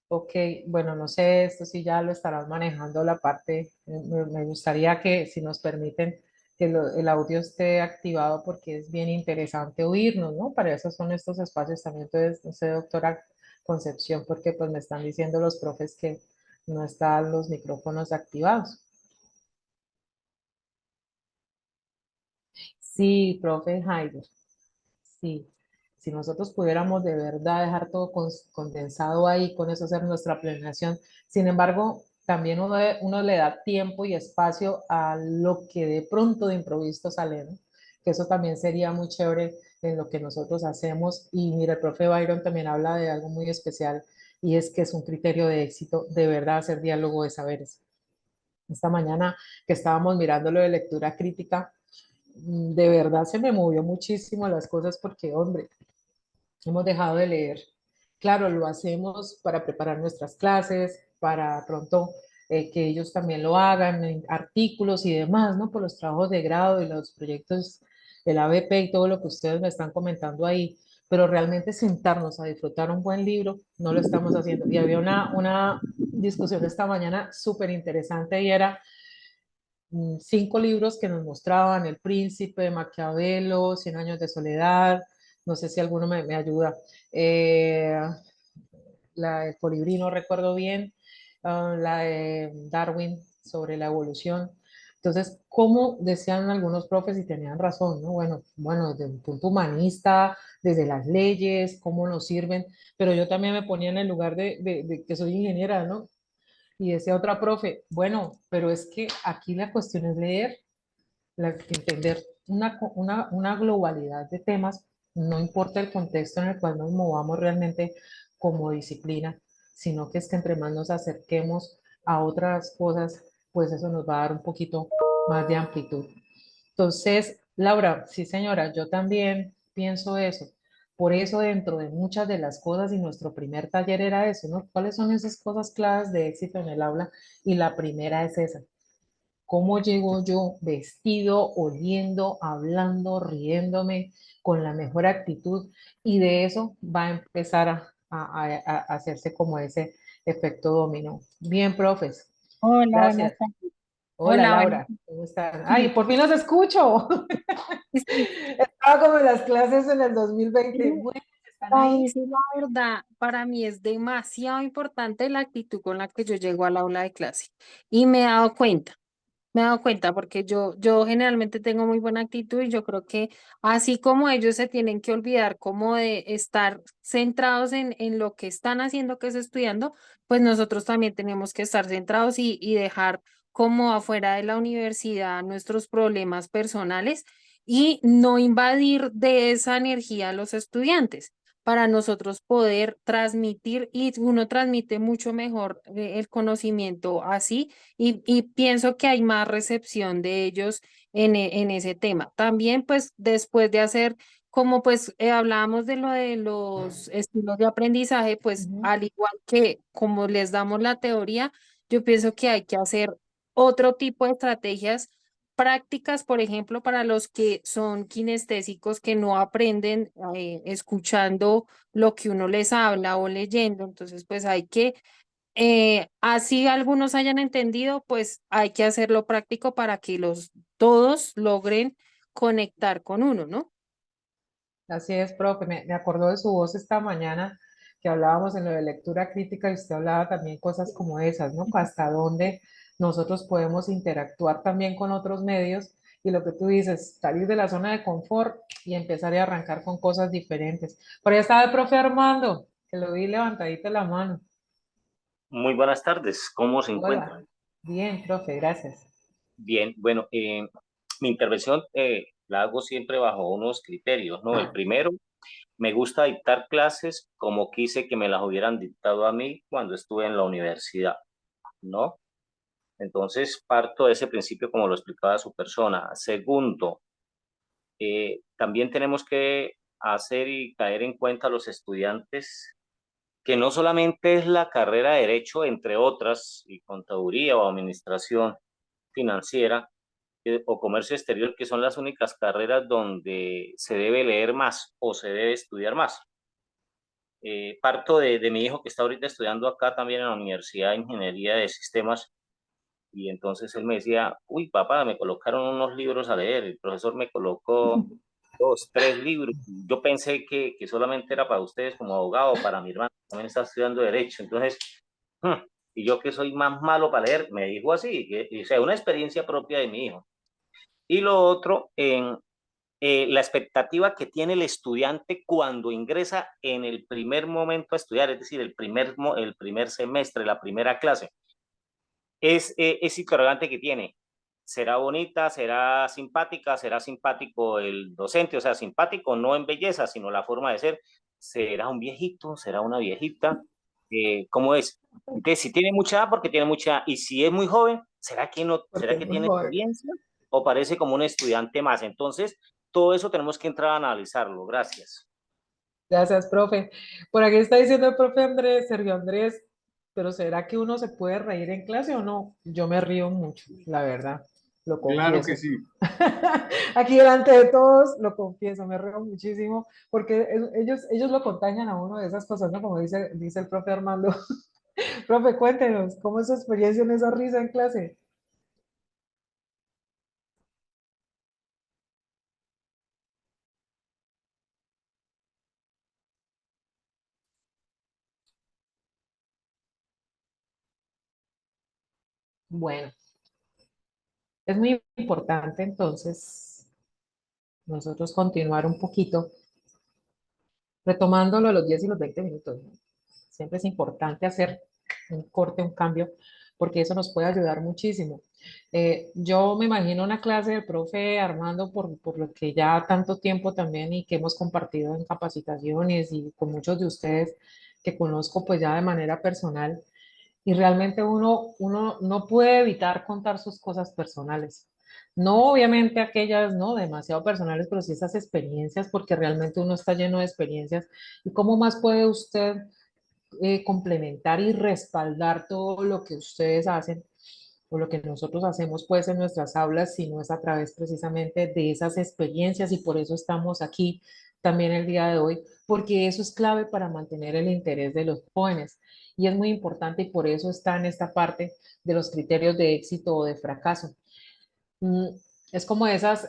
Ok, bueno, no sé, esto sí ya lo estarán manejando la parte, me gustaría que si nos permiten que el audio esté activado porque es bien interesante oírnos, ¿no? Para eso son estos espacios también, entonces, no sé, doctora Concepción, porque pues me están diciendo los profes que no están los micrófonos activados. Sí, profe Jairo. Sí, si nosotros pudiéramos de verdad dejar todo condensado ahí, con eso hacer nuestra planeación. Sin embargo, también uno le da tiempo y espacio a lo que de pronto de improviso sale, ¿no? Que eso también sería muy chévere en lo que nosotros hacemos. Y mira, el profe Byron también habla de algo muy especial y es que es un criterio de éxito de verdad hacer diálogo de saberes. Esta mañana que estábamos mirando lo de lectura crítica, de verdad se me movió muchísimo las cosas porque, hombre, hemos dejado de leer. Claro, lo hacemos para preparar nuestras clases, para pronto que ellos también lo hagan, en artículos y demás, ¿no? Por los trabajos de grado y los proyectos del ABP y todo lo que ustedes me están comentando ahí. Pero realmente sentarnos a disfrutar un buen libro, no lo estamos haciendo. Y había una discusión esta mañana súper interesante y era 5 libros que nos mostraban El Príncipe, Maquiavelo, Cien años de soledad, no sé si alguno me ayuda. Eh, la de Colibrí, no recuerdo bien, la de Darwin sobre la evolución. Entonces, como decían algunos profes y tenían razón, ¿no? Bueno, desde un punto humanista, desde las leyes, cómo nos sirven, pero yo también me ponía en el lugar de que soy ingeniera, ¿no? Y decía otra profe, bueno, pero es que aquí la cuestión es leer, entender una globalidad de temas, no importa el contexto en el cual nos movamos realmente como disciplina, sino que es que entre más nos acerquemos a otras cosas, pues eso nos va a dar un poquito más de amplitud. Entonces, Laura, sí señora, yo también pienso eso. Por eso dentro de muchas de las cosas y nuestro primer taller era eso, ¿no? ¿Cuáles son esas cosas claves de éxito en el aula? Y la primera es esa, cómo llego yo vestido, oliendo, hablando, riéndome con la mejor actitud y de eso va a empezar a hacerse como ese efecto dominó. Bien, profes, Hola, buenas gracias. tardes. Hola Hola, buenas Laura, ¿cómo están? Ay, tardes. por fin los escucho. Sí, Estaba como en las clases en el 2020. sí, Bueno, ¿están a ahí? decir la verdad, para mí es demasiado importante la actitud con la que yo llego al aula de clase. Y me he dado cuenta porque yo generalmente tengo muy buena actitud y yo creo que así como ellos se tienen que olvidar como de estar centrados en lo que están haciendo, que es estudiando, pues nosotros también tenemos que estar centrados y dejar como afuera de la universidad nuestros problemas personales y no invadir de esa energía a los estudiantes para nosotros poder transmitir y uno transmite mucho mejor el conocimiento así y pienso que hay más recepción de ellos en ese tema. También, pues, después de hacer como pues hablábamos de lo de los estilos de aprendizaje, pues Ujú. al igual que como les damos la teoría, yo pienso que hay que hacer otro tipo de estrategias prácticas, por ejemplo, para los que son kinestésicos, que no aprenden escuchando lo que uno les habla o leyendo. Entonces, pues hay que, así algunos hayan entendido, pues hay que hacerlo práctico para que los todos logren conectar con uno, ¿no? Así es, profe. Me acordó de su voz esta mañana que hablábamos en lo de lectura crítica y usted hablaba también cosas como esas, ¿no? Hasta dónde nosotros podemos interactuar también con otros medios y lo que tú dices, salir de la zona de confort y empezar a arrancar con cosas diferentes. Por ahí estaba el profe Armando, que lo vi levantadito la mano. Muy buenas tardes, ¿cómo se Hola. encuentran? Bien, profe, gracias. Bien, bueno, mi intervención la hago siempre bajo unos criterios, ¿no? El primero, me gusta dictar clases como quise que me las hubieran dictado a mí cuando estuve en la universidad, ¿no? Entonces, parto de ese principio como lo explicaba su persona. Segundo, también tenemos que hacer y caer en cuenta a los estudiantes que no solamente es la carrera de Derecho, entre otras, y Contaduría o Administración Financiera, o comercio exterior, que son las únicas carreras donde se debe leer más o se debe estudiar más. Parto de mi hijo que está ahorita estudiando acá también en la Universidad de Ingeniería de Sistemas y entonces él me decía, uy papá, me colocaron unos libros a leer, el profesor me colocó dos, tres libros. Yo pensé que solamente era para ustedes como abogado, para mi hermano que también está estudiando Derecho. Entonces, hmm, y yo que soy más malo para leer, me dijo así, o sea, una experiencia propia de mi hijo. Y lo otro, en la expectativa que tiene el estudiante cuando ingresa en el primer momento a estudiar, es decir, el primer semestre, la primera clase, es ese interrogante que tiene. ¿Será bonita? ¿Será simpática? ¿Será simpático el docente? O sea, simpático no en belleza, sino la forma de ser. ¿Será un viejito? ¿Será una viejita? ¿Cómo es? Entonces, si tiene mucha edad, porque tiene mucha edad. Y si es muy joven, ¿será que, no, Porque ¿será es que muy tiene joven. experiencia? ¿O parece como un estudiante más? Entonces, todo eso tenemos que entrar a analizarlo. Gracias. Gracias, profe. Por aquí está diciendo el profe Andrés, Sergio Andrés, pero ¿será que uno se puede reír en clase o no? Yo me río mucho, la verdad, lo Claro que confieso. sí. Aquí delante de todos, lo confieso, me río muchísimo porque ellos lo contagian a uno de esas cosas, ¿no? Como dice el profe Armando. Profe, cuéntenos, ¿cómo es su experiencia en esa risa en clase? Bueno, es muy importante entonces nosotros continuar un poquito retomándolo a los 10 y los 20 minutos, ¿no? Siempre es importante hacer un corte, un cambio, porque eso nos puede ayudar muchísimo. Yo me imagino una clase del profe Armando por lo que ya tanto tiempo también y que hemos compartido en capacitaciones y con muchos de ustedes que conozco pues ya de manera personal y realmente uno no puede evitar contar sus cosas personales. No obviamente aquellas, no, demasiado personales, pero sí esas experiencias, porque realmente uno está lleno de experiencias. ¿Y cómo más puede usted complementar y respaldar todo lo que ustedes hacen o lo que nosotros hacemos pues en nuestras aulas, si no es a través precisamente de esas experiencias y por eso estamos aquí también el día de hoy, porque eso es clave para mantener el interés de los jóvenes y es muy importante y por eso está en esta parte de los criterios de éxito o de fracaso. Mm, Es como esas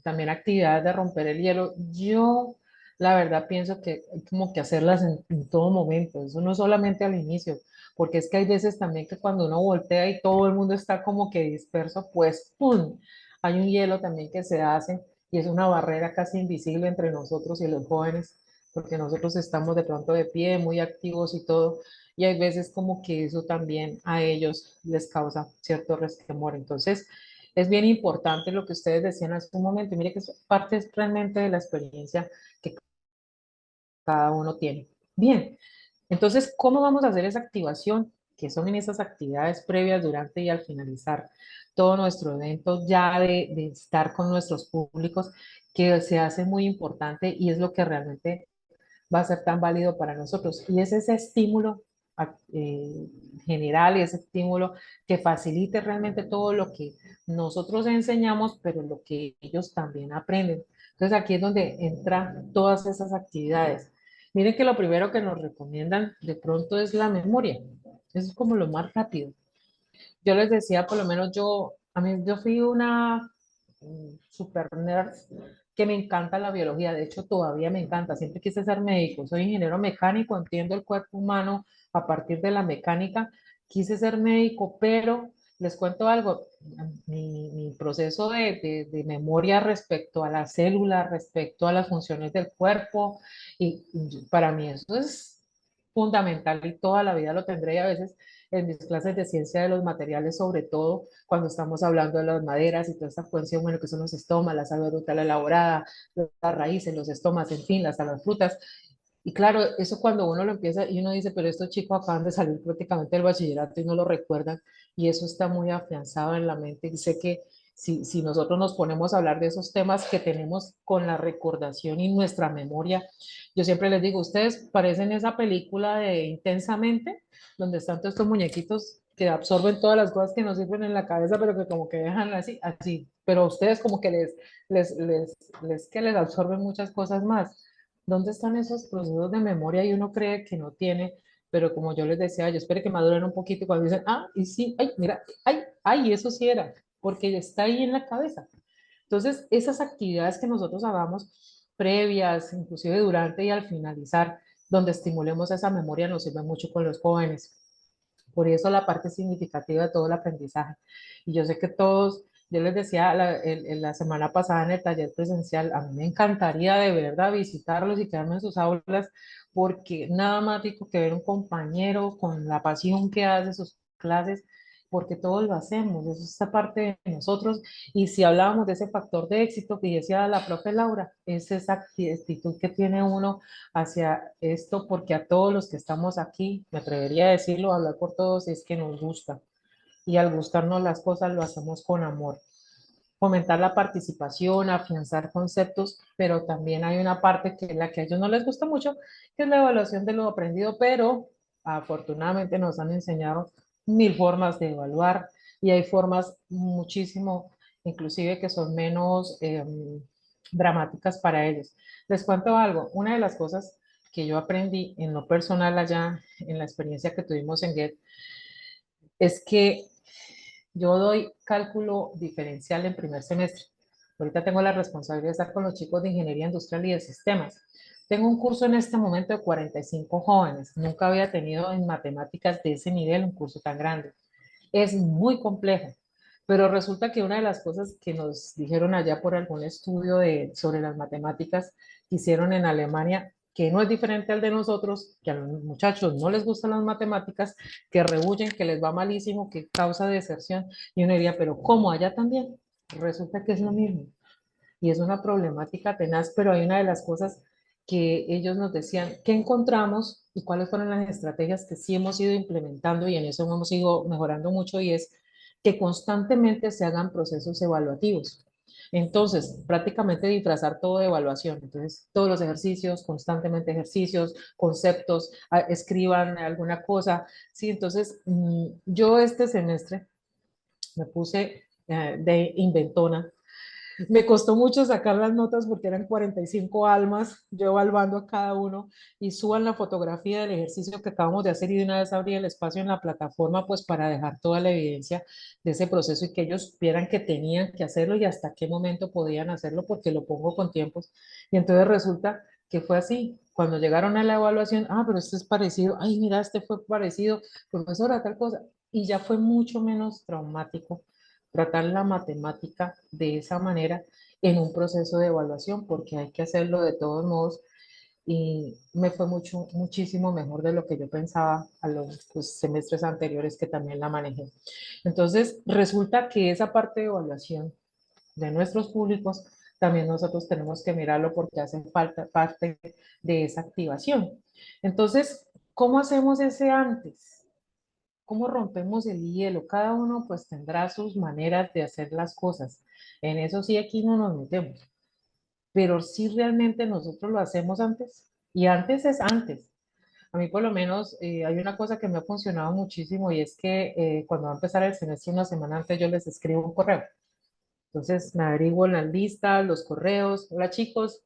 también actividades de romper el hielo. Yo, la verdad, pienso que hay como que hacerlas en todo momento. Eso no solamente al inicio, porque es que hay veces también que cuando uno voltea y todo el mundo está como que disperso, pues ¡pum! Hay un hielo también que se hace y es una barrera casi invisible entre nosotros y los jóvenes, porque nosotros estamos de pronto de pie, muy activos y todo. Y hay veces como que eso también a ellos les causa cierto resquemor. Entonces, es bien importante lo que ustedes decían hace un momento. Y mire que es parte realmente de la experiencia que cada uno tiene. Bien, entonces, ¿cómo vamos a hacer esa activación? que son en esas actividades previas, durante y al finalizar todo nuestro evento, ya de estar con nuestros públicos, que se hace muy importante y es lo que realmente va a ser tan válido para nosotros. Y es ese estímulo general y ese estímulo que facilite realmente todo lo que nosotros enseñamos, pero lo que ellos también aprenden. Entonces aquí es donde entran todas esas actividades. Miren que lo primero que nos recomiendan de pronto es la memoria. Eso es como lo más rápido. Yo les decía, por lo menos yo fui una super nerd que me encanta la biología, de hecho todavía me encanta, siempre quise ser médico, soy ingeniero mecánico, entiendo el cuerpo humano a partir de la mecánica, quise ser médico, pero les cuento algo, mi proceso de memoria respecto a las células, respecto a las funciones del cuerpo, y para mí eso es fundamental y toda la vida lo tendré y a veces en mis clases de ciencia de los materiales, sobre todo cuando estamos hablando de las maderas y toda esta cuestión, bueno, que son los estomas, la savia brutal elaborada, las raíces, los estomas, en fin, hasta las frutas. Y claro, eso cuando uno lo empieza y uno dice, pero estos chicos acaban de salir prácticamente del bachillerato y no lo recuerdan, y eso está muy afianzado en la mente. Y sé que si nosotros nos ponemos a hablar de esos temas que tenemos con la recordación y nuestra memoria, yo siempre les digo, ustedes parecen esa película de Intensamente, donde están todos estos muñequitos que absorben todas las cosas que nos sirven en la cabeza, pero que como que dejan así, así. Pero a ustedes como que que les absorben muchas cosas más. ¿Dónde están esos procesos de memoria y uno cree que no tiene? Pero como yo les decía, yo espero que maduren un poquito y cuando dicen, ah, y sí, ay, mira, ay, eso sí era, porque está ahí en la cabeza. Entonces, esas actividades que nosotros hagamos previas, inclusive durante y al finalizar, donde estimulemos esa memoria, nos sirve mucho con los jóvenes. Por eso la parte significativa de todo el aprendizaje. Y yo sé que todos, yo les decía la semana pasada en el taller presencial, a mí me encantaría de verdad visitarlos y quedarme en sus aulas, porque nada más rico que ver un compañero con la pasión que hace sus clases, porque todos lo hacemos, eso es esta parte de nosotros. Y si hablábamos de ese factor de éxito que decía la profe Laura, es esa actitud que tiene uno hacia esto, porque a todos los que estamos aquí, me atrevería a decirlo, a hablar por todos, es que nos gusta. Y al gustarnos las cosas lo hacemos con amor. Fomentar la participación, afianzar conceptos, pero también hay una parte que es la que a ellos no les gusta mucho, que es la evaluación de lo aprendido, pero afortunadamente nos han enseñado mil formas de evaluar y hay formas muchísimo, inclusive que son menos dramáticas para ellos. Les cuento algo, una de las cosas que yo aprendí en lo personal allá, en la experiencia que tuvimos en GET, es que yo doy cálculo diferencial en primer semestre. Ahorita tengo la responsabilidad de estar con los chicos de ingeniería industrial y de sistemas. Tengo un curso en este momento de 45 jóvenes. Nunca había tenido en matemáticas de ese nivel un curso tan grande. Es muy complejo, pero resulta que una de las cosas que nos dijeron allá por algún estudio sobre las matemáticas que hicieron en Alemania, que no es diferente al de nosotros, que a los muchachos no les gustan las matemáticas, que rehuyen, que les va malísimo, que causa deserción, y uno diría, pero ¿cómo allá también? Resulta que es lo mismo, y es una problemática tenaz, pero hay una de las cosas que ellos nos decían, ¿qué encontramos y cuáles fueron las estrategias que sí hemos ido implementando y en eso hemos ido mejorando mucho? Y es que constantemente se hagan procesos evaluativos. Entonces, prácticamente disfrazar todo de evaluación. Entonces, todos los ejercicios, constantemente ejercicios, conceptos, escriban alguna cosa. Sí, entonces, yo este semestre me puse de inventona. Me costó mucho sacar las notas porque eran 45 almas, yo evaluando a cada uno, y suban la fotografía del ejercicio que acabamos de hacer y de una vez abrí el espacio en la plataforma pues para dejar toda la evidencia de ese proceso y que ellos supieran que tenían que hacerlo y hasta qué momento podían hacerlo porque lo pongo con tiempos. Y entonces resulta que fue así. Cuando llegaron a la evaluación, ah, pero este es parecido, ay, mira, este fue parecido, profesora, tal cosa, y ya fue mucho menos traumático tratar la matemática de esa manera en un proceso de evaluación, porque hay que hacerlo de todos modos y me fue muchísimo mejor de lo que yo pensaba a los pues, semestres anteriores que también la manejé. Entonces, resulta que esa parte de evaluación de nuestros públicos, también nosotros tenemos que mirarlo porque hace falta parte de esa activación. Entonces, ¿cómo hacemos ese antes? ¿Cómo rompemos el hielo? Cada uno pues tendrá sus maneras de hacer las cosas. En eso sí aquí no nos metemos, pero sí realmente nosotros lo hacemos antes. Y antes es antes. A mí por lo menos hay una cosa que me ha funcionado muchísimo y es que cuando va a empezar el semestre una semana antes yo les escribo un correo. Entonces me averiguo en las listas, los correos. Hola chicos,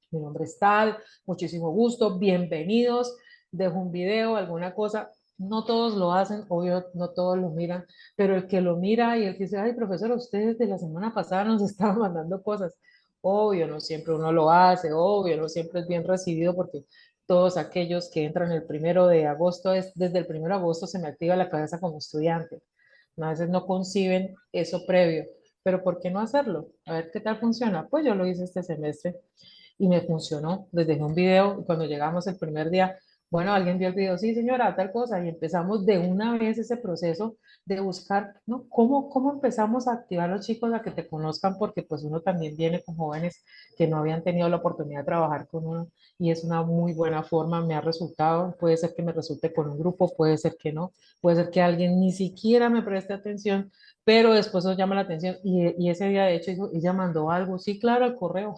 mi nombre es tal, muchísimo gusto, bienvenidos. Dejo un video, alguna cosa. No todos lo hacen, obvio, no todos lo miran, pero el que lo mira y el que dice, ay, profesor, ustedes de la semana pasada nos estaban mandando cosas. Obvio, no siempre uno lo hace, obvio, no siempre es bien recibido porque todos aquellos que entran el 1 de agosto, desde el 1 de agosto se me activa la cabeza como estudiante. A veces no conciben eso previo, pero ¿por qué no hacerlo? A ver qué tal funciona. Pues yo lo hice este semestre y me funcionó. Les dejé un video y cuando llegamos el primer día, bueno, alguien vio el video, sí señora, tal cosa, y empezamos de una vez ese proceso de buscar, ¿no? ¿Cómo empezamos a activar a los chicos a que te conozcan? Porque pues uno también viene con jóvenes que no habían tenido la oportunidad de trabajar con uno y es una muy buena forma, me ha resultado, puede ser que me resulte con un grupo, puede ser que no, puede ser que alguien ni siquiera me preste atención, pero después os llama la atención y ese día de hecho ella mandó algo, sí, claro, al correo.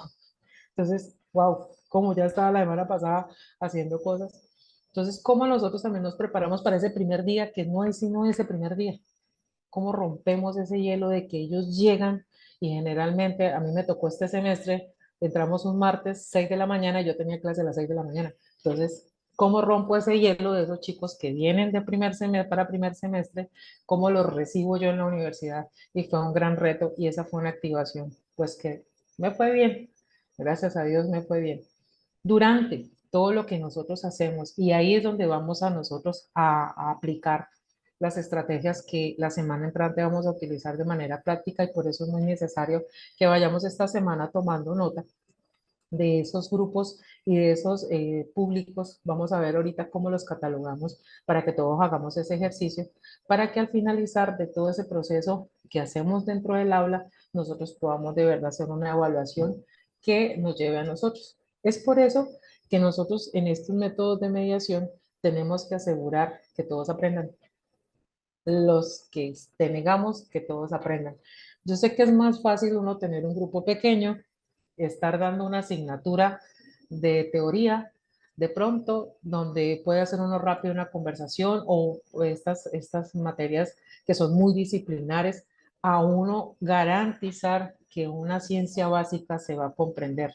Entonces, wow, como ya estaba la semana pasada haciendo cosas. Entonces, ¿cómo nosotros también nos preparamos para ese primer día, que no es sino ese primer día? ¿Cómo rompemos ese hielo de que ellos llegan? Y generalmente, a mí me tocó este semestre, entramos un martes, 6 de la mañana, y yo tenía clase a las 6 de la mañana. Entonces, ¿cómo rompo ese hielo de esos chicos que vienen de primer semestre para primer semestre? ¿Cómo los recibo yo en la universidad? Y fue un gran reto y esa fue una activación, pues que me fue bien. Gracias a Dios me fue bien. Durante todo lo que nosotros hacemos, y ahí es donde vamos a nosotros a aplicar las estrategias que la semana entrante vamos a utilizar de manera práctica y por eso es muy necesario que vayamos esta semana tomando nota de esos grupos y de esos públicos. Vamos a ver ahorita cómo los catalogamos para que todos hagamos ese ejercicio, para que al finalizar de todo ese proceso que hacemos dentro del aula, nosotros podamos de verdad hacer una evaluación que nos lleve a nosotros. Es por eso que nosotros en estos métodos de mediación tenemos que asegurar que todos aprendan. Los que denegamos que todos aprendan. Yo sé que es más fácil uno tener un grupo pequeño, estar dando una asignatura de teoría, de pronto, donde puede hacer uno rápido una conversación o estas materias que son muy disciplinares, a uno garantizar que una ciencia básica se va a comprender.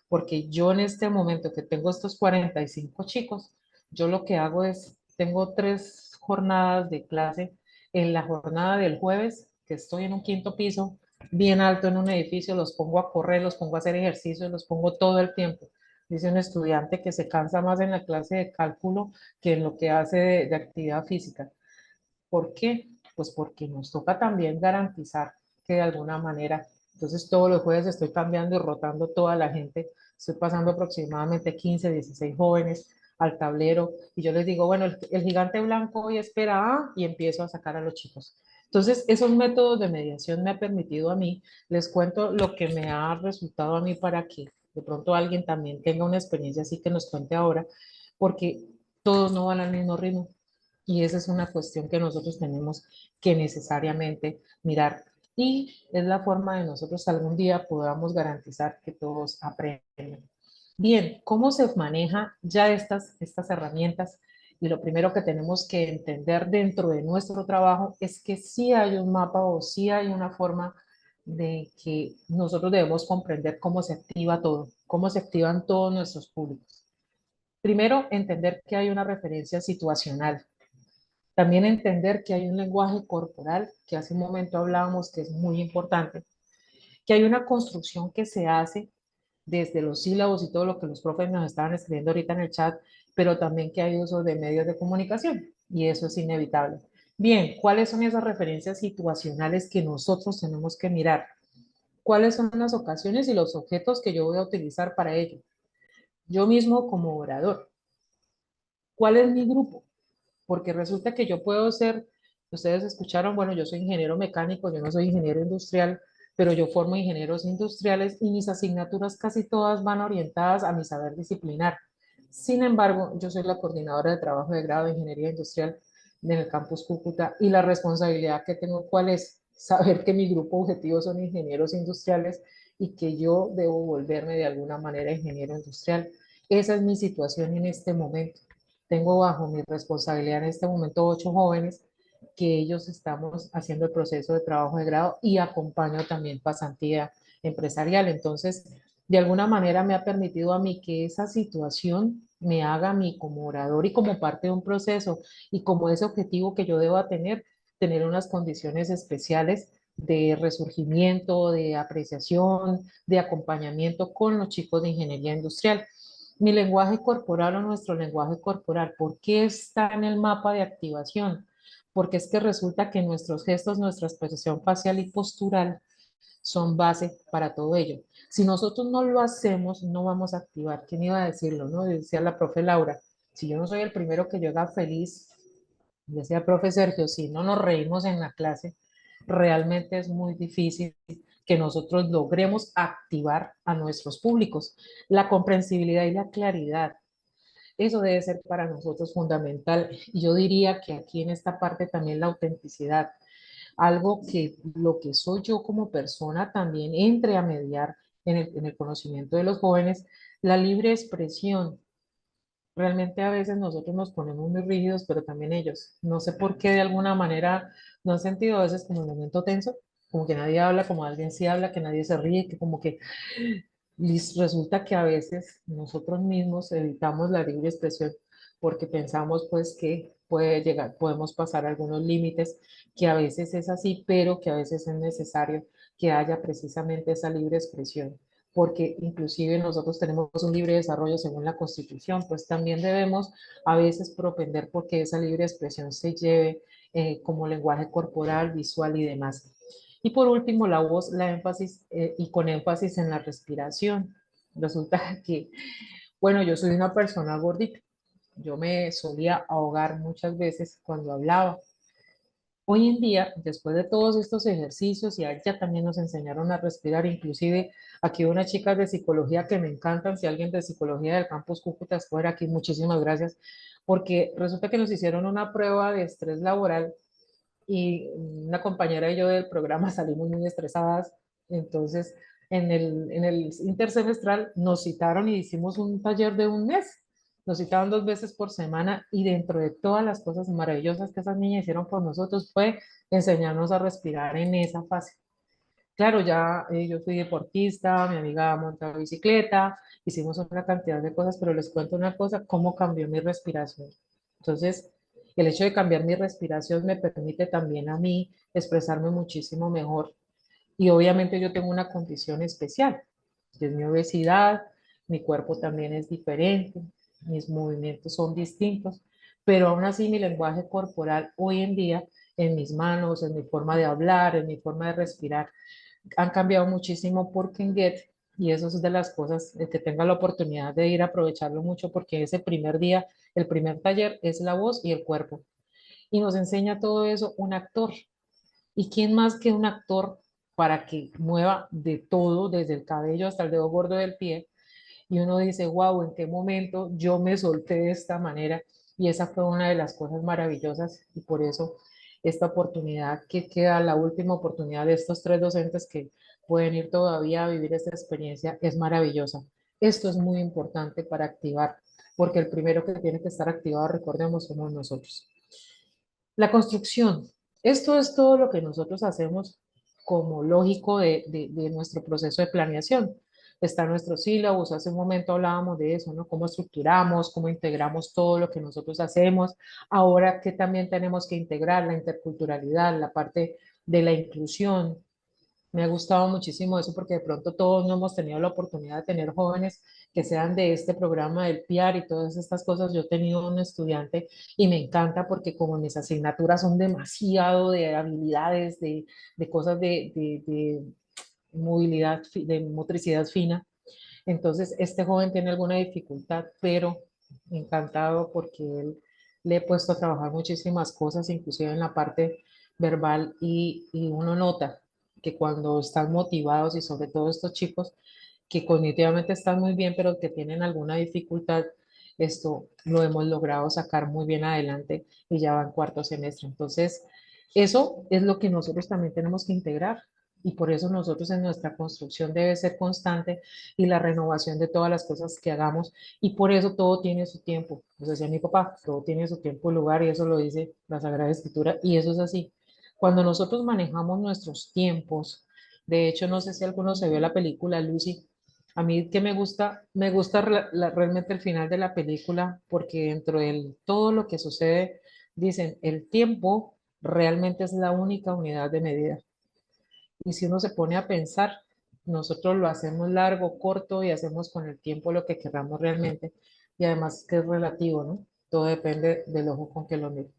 Porque yo en este momento que tengo estos 45 chicos, yo lo que hago es, tengo 3 jornadas de clase. En la jornada del jueves, que estoy en un 5.º piso, bien alto en un edificio, los pongo a correr, los pongo a hacer ejercicios, los pongo todo el tiempo. Dice un estudiante que se cansa más en la clase de cálculo que en lo que hace de actividad física. ¿Por qué? Pues porque nos toca también garantizar que de alguna manera, entonces todos los jueves estoy cambiando y rotando toda la gente, estoy pasando aproximadamente 15, 16 jóvenes al tablero y yo les digo, bueno, el gigante blanco hoy espera A y empiezo a sacar a los chicos. Entonces, esos métodos de mediación me ha permitido a mí, les cuento lo que me ha resultado a mí para que de pronto alguien también tenga una experiencia así que nos cuente ahora, porque todos no van al mismo ritmo. Y esa es una cuestión que nosotros tenemos que necesariamente mirar. Y es la forma de nosotros algún día podamos garantizar que todos aprendan. Bien, ¿cómo se maneja ya estas herramientas? Y lo primero que tenemos que entender dentro de nuestro trabajo es que sí hay un mapa o sí hay una forma de que nosotros debemos comprender cómo se activa todo, cómo se activan todos nuestros públicos. Primero, entender que hay una referencia situacional. También entender que hay un lenguaje corporal, que hace un momento hablábamos que es muy importante, que hay una construcción que se hace desde los sílabos y todo lo que los profes nos estaban escribiendo ahorita en el chat, pero también que hay uso de medios de comunicación y eso es inevitable. Bien, ¿cuáles son esas referencias situacionales que nosotros tenemos que mirar? ¿Cuáles son las ocasiones y los objetos que yo voy a utilizar para ello? Yo mismo como orador. ¿Cuál es mi grupo? Porque resulta que yo puedo ser, ustedes escucharon, bueno, yo soy ingeniero mecánico, yo no soy ingeniero industrial, pero yo formo ingenieros industriales y mis asignaturas casi todas van orientadas a mi saber disciplinar. Sin embargo, yo soy la coordinadora de trabajo de grado de ingeniería industrial en el campus Cúcuta y la responsabilidad que tengo, ¿cuál es? Saber que mi grupo objetivo son ingenieros industriales y que yo debo volverme de alguna manera ingeniero industrial. Esa es mi situación en este momento. Tengo bajo mi responsabilidad en este momento 8 jóvenes que ellos estamos haciendo el proceso de trabajo de grado y acompaño también pasantía empresarial. Entonces, de alguna manera me ha permitido a mí que esa situación me haga a mí como orador y como parte de un proceso y como ese objetivo que yo deba tener unas condiciones especiales de resurgimiento, de apreciación, de acompañamiento con los chicos de ingeniería industrial. Mi lenguaje corporal o nuestro lenguaje corporal, ¿por qué está en el mapa de activación? Porque es que resulta que nuestros gestos, nuestra expresión facial y postural son base para todo ello. Si nosotros no lo hacemos, no vamos a activar. ¿Quién iba a decirlo? ¿No? Decía la profe Laura, si yo no soy el primero que llega feliz, decía el profe Sergio, si no nos reímos en la clase, realmente es muy difícil que nosotros logremos activar a nuestros públicos. La comprensibilidad y la claridad, eso debe ser para nosotros fundamental. Y yo diría que aquí en esta parte también la autenticidad, algo que lo que soy yo como persona también entre a mediar en el conocimiento de los jóvenes, la libre expresión. Realmente a veces nosotros nos ponemos muy rígidos, pero también ellos. No sé por qué de alguna manera no han sentido a veces como un momento tenso, como que nadie habla, como alguien sí habla, que nadie se ríe, que como que resulta que a veces nosotros mismos evitamos la libre expresión porque pensamos pues que puede llegar, podemos pasar algunos límites, que a veces es así, pero que a veces es necesario que haya precisamente esa libre expresión, porque inclusive nosotros tenemos un libre desarrollo según la Constitución, pues también debemos a veces propender porque esa libre expresión se lleve como lenguaje corporal, visual y demás. Y por último, la voz, la énfasis y con énfasis en la respiración. Resulta que, bueno, yo soy una persona gordita. Yo me solía ahogar muchas veces cuando hablaba. Hoy en día, después de todos estos ejercicios, y a ella también nos enseñaron a respirar, inclusive aquí unas chicas de psicología que me encantan, si alguien de psicología del campus Cúcuta es fuera aquí, muchísimas gracias, porque resulta que nos hicieron una prueba de estrés laboral y una compañera y yo del programa salimos muy estresadas. Entonces, en el intersemestral nos citaron y hicimos un taller de un mes. Nos citaban 2 veces por semana y dentro de todas las cosas maravillosas que esas niñas hicieron por nosotros fue enseñarnos a respirar en esa fase. Claro, ya yo fui deportista, mi amiga montaba bicicleta, hicimos una cantidad de cosas, pero les cuento una cosa, cómo cambió mi respiración. Entonces, el hecho de cambiar mi respiración me permite también a mí expresarme muchísimo mejor. Y obviamente yo tengo una condición especial, que es mi obesidad, mi cuerpo también es diferente, mis movimientos son distintos, pero aún así mi lenguaje corporal hoy en día, en mis manos, en mi forma de hablar, en mi forma de respirar, han cambiado muchísimo por Get y eso es de las cosas que tenga la oportunidad de ir a aprovecharlo mucho porque ese primer día, el primer taller es la voz y el cuerpo y nos enseña todo eso un actor. ¿Y quién más que un actor para que mueva de todo, desde el cabello hasta el dedo gordo del pie? Y uno dice, wow, ¿en qué momento yo me solté de esta manera? Y esa fue una de las cosas maravillosas y por eso esta oportunidad que queda, la última oportunidad de estos 3 docentes que pueden ir todavía a vivir esta experiencia es maravillosa. Esto es muy importante para activar, porque el primero que tiene que estar activado, recordemos, somos nosotros. La construcción. Esto es todo lo que nosotros hacemos como lógico de nuestro proceso de planeación. Está nuestro sílabus, hace un momento hablábamos de eso, ¿no? Cómo estructuramos, cómo integramos todo lo que nosotros hacemos. Ahora que también tenemos que integrar la interculturalidad, la parte de la inclusión, me ha gustado muchísimo eso porque de pronto todos no hemos tenido la oportunidad de tener jóvenes que sean de este programa del PIAR y todas estas cosas. Yo he tenido un estudiante y me encanta porque como mis asignaturas son demasiado de habilidades, de cosas de movilidad, de motricidad fina, entonces este joven tiene alguna dificultad, pero encantado porque él le he puesto a trabajar muchísimas cosas, inclusive en la parte verbal y uno nota que cuando están motivados y sobre todo estos chicos que cognitivamente están muy bien, pero que tienen alguna dificultad, esto lo hemos logrado sacar muy bien adelante y ya va en cuarto semestre. Entonces, eso es lo que nosotros también tenemos que integrar y por eso nosotros en nuestra construcción debe ser constante y la renovación de todas las cosas que hagamos y por eso todo tiene su tiempo. Nos decía mi papá, todo tiene su tiempo y lugar y eso lo dice la Sagrada Escritura y eso es así. Cuando nosotros manejamos nuestros tiempos, de hecho, no sé si alguno se vio la película Lucy, a mí que me gusta realmente el final de la película porque dentro de todo lo que sucede, dicen, el tiempo realmente es la única unidad de medida. Y si uno se pone a pensar, nosotros lo hacemos largo, corto y hacemos con el tiempo lo que queramos realmente. Y además que es relativo, ¿no? Todo depende del ojo con que lo mire.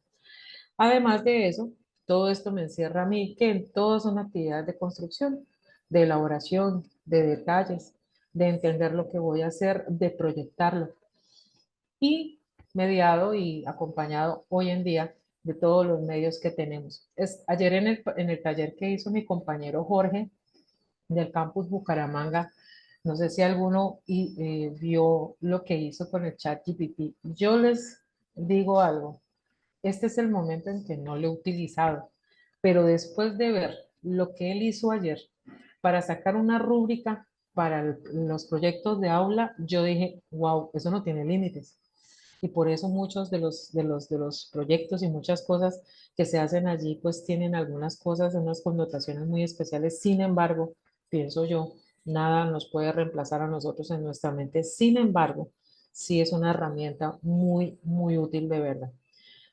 Además de eso, todo esto me encierra a mí que en todas son actividades de construcción, de elaboración, de detalles, de entender lo que voy a hacer, de proyectarlo y mediado y acompañado hoy en día de todos los medios que tenemos. Ayer en el taller que hizo mi compañero Jorge del campus Bucaramanga, no sé si alguno vio lo que hizo con el chat GPT. Yo les digo algo, este es el momento en que no lo he utilizado, pero después de ver lo que él hizo ayer para sacar una rúbrica para los proyectos de aula, yo dije, wow, eso no tiene límites. Y por eso muchos de los proyectos y muchas cosas que se hacen allí, pues tienen algunas cosas, unas connotaciones muy especiales. Sin embargo, pienso yo, nada nos puede reemplazar a nosotros en nuestra mente. Sin embargo, sí es una herramienta muy, muy útil de verdad.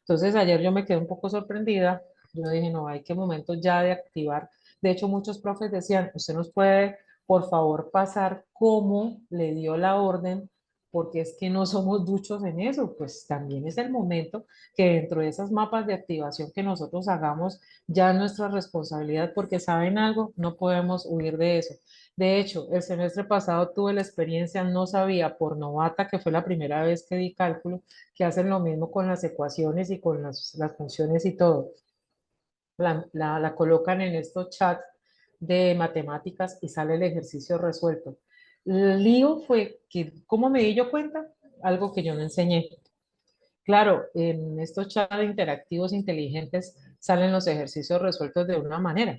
Entonces ayer yo me quedé un poco sorprendida. Yo dije, no, hay que momento ya de activar. De hecho, muchos profes decían, usted nos puede, por favor, pasar cómo le dio la orden, porque es que no somos duchos en eso. Pues también es el momento que dentro de esas mapas de activación que nosotros hagamos ya nuestra responsabilidad, porque saben algo, no podemos huir de eso. De hecho, el semestre pasado tuve la experiencia, no sabía por novata, que fue la primera vez que di cálculo, que hacen lo mismo con las ecuaciones y con las funciones y todo. La colocan en estos chats de matemáticas y sale el ejercicio resuelto. El lío fue que, ¿cómo me di yo cuenta? Algo que yo no enseñé. Claro, en estos chats interactivos inteligentes salen los ejercicios resueltos de una manera,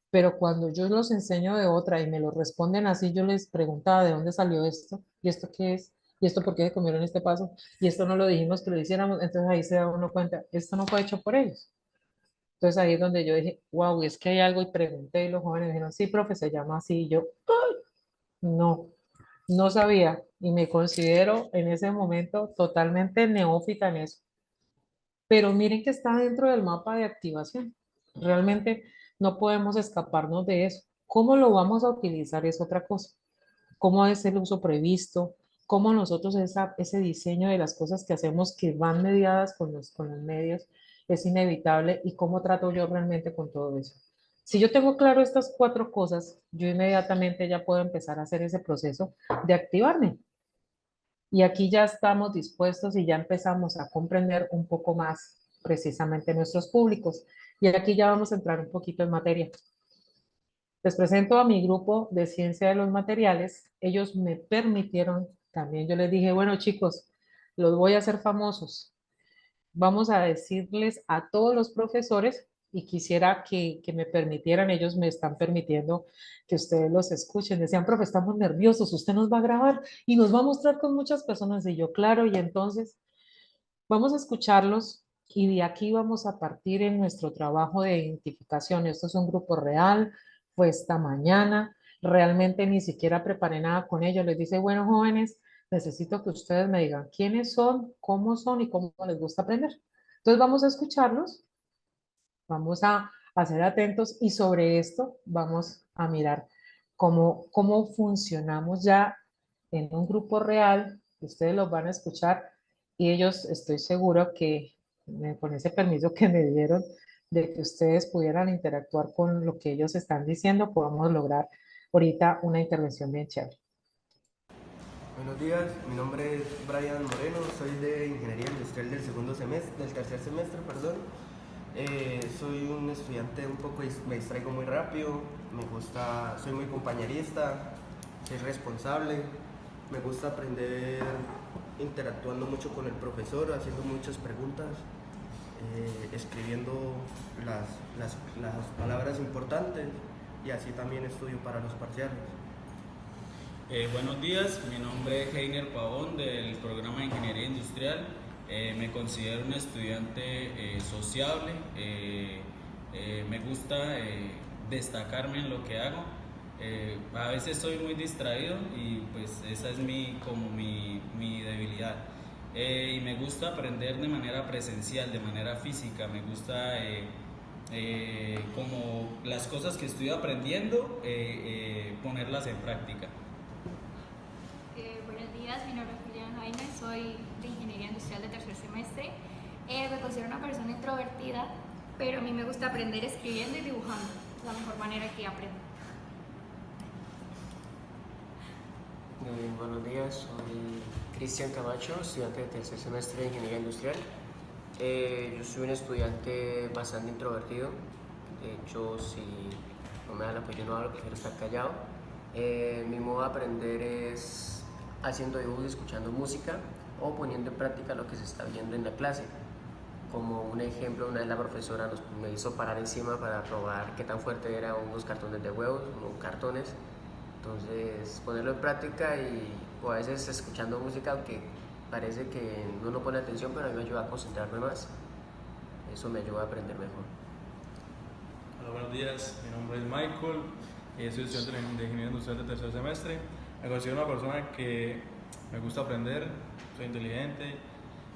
pero cuando yo los enseño de otra y me lo responden así, yo les preguntaba de dónde salió esto, y esto qué es, y esto por qué se comieron este paso, y esto no lo dijimos que lo hiciéramos, entonces ahí se da uno cuenta, esto no fue hecho por ellos. Entonces ahí es donde yo dije, wow, es que hay algo, y pregunté, y los jóvenes dijeron, sí, profe, se llama así, y yo, no, no sabía, y me considero en ese momento totalmente neófita en eso. Pero miren que está dentro del mapa de activación. Realmente no podemos escaparnos de eso. ¿Cómo lo vamos a utilizar? Es otra cosa. ¿Cómo es el uso previsto? ¿Cómo nosotros ese diseño de las cosas que hacemos que van mediadas con los medios es inevitable? ¿Y cómo trato yo realmente con todo eso? Si yo tengo claro estas cuatro cosas, yo inmediatamente ya puedo empezar a hacer ese proceso de activarme. Y aquí ya estamos dispuestos y ya empezamos a comprender un poco más precisamente nuestros públicos. Y aquí ya vamos a entrar un poquito en materia. Les presento a mi grupo de ciencia de los materiales. Ellos me permitieron, también yo les dije, bueno chicos, los voy a hacer famosos. Vamos a decirles a todos los profesores y quisiera que me permitieran, ellos me están permitiendo que ustedes los escuchen. Decían, profe, estamos nerviosos, usted nos va a grabar y nos va a mostrar con muchas personas. Y yo, claro, y entonces vamos a escucharlos y de aquí vamos a partir en nuestro trabajo de identificación. Esto es un grupo real, fue esta mañana, realmente ni siquiera preparé nada con ellos. Les dice, bueno, jóvenes, necesito que ustedes me digan quiénes son y cómo les gusta aprender. Entonces vamos a escucharlos, vamos a ser atentos y sobre esto vamos a mirar cómo funcionamos ya en un grupo real. Ustedes los van a escuchar y ellos estoy seguro que con ese permiso que me dieron de que ustedes pudieran interactuar con lo que ellos están diciendo, podamos lograr ahorita una intervención bien chévere. Buenos días, mi nombre es Brian Moreno, soy de Ingeniería Industrial del tercer semestre, perdón. Soy un estudiante me distraigo muy rápido, soy muy compañerista, soy responsable, me gusta aprender interactuando mucho con el profesor, haciendo muchas preguntas, escribiendo las palabras importantes, y así también estudio para los parciales. Buenos días, mi nombre es Heiner Pavón del programa de Ingeniería Industrial. Me considero un estudiante sociable, me gusta destacarme en lo que hago. A veces soy muy distraído y pues esa es como mi debilidad. Y me gusta aprender de manera presencial, de manera física. Me gusta como las cosas que estoy aprendiendo, ponerlas en práctica. Buenos días, mi nombre es Julián Jaime, soy de Ingeniería Industrial de tercer semestre. Me considero una persona introvertida, pero a mí me gusta aprender escribiendo y dibujando, es la mejor manera que aprendo. Buenos días, soy Cristian Camacho, estudiante de tercer semestre de Ingeniería Industrial. Yo soy un estudiante bastante introvertido. De hecho, si no me dan apoyo no hablo, prefiero estar callado. Mi modo de aprender es haciendo dibujos y escuchando música, o poniendo en práctica lo que se está viendo en la clase. Como un ejemplo, una vez la profesora me hizo parar encima para probar qué tan fuerte eran unos cartones de huevos, unos cartones. Entonces, ponerlo en práctica o a veces escuchando música, aunque parece que uno no pone atención, pero a mí me ayuda a concentrarme más. Eso me ayuda a aprender mejor. Hola, buenos días. Mi nombre es Michael. Soy estudiante de Ingeniería Industrial de tercer semestre. Me considero una persona que me gusta aprender, soy inteligente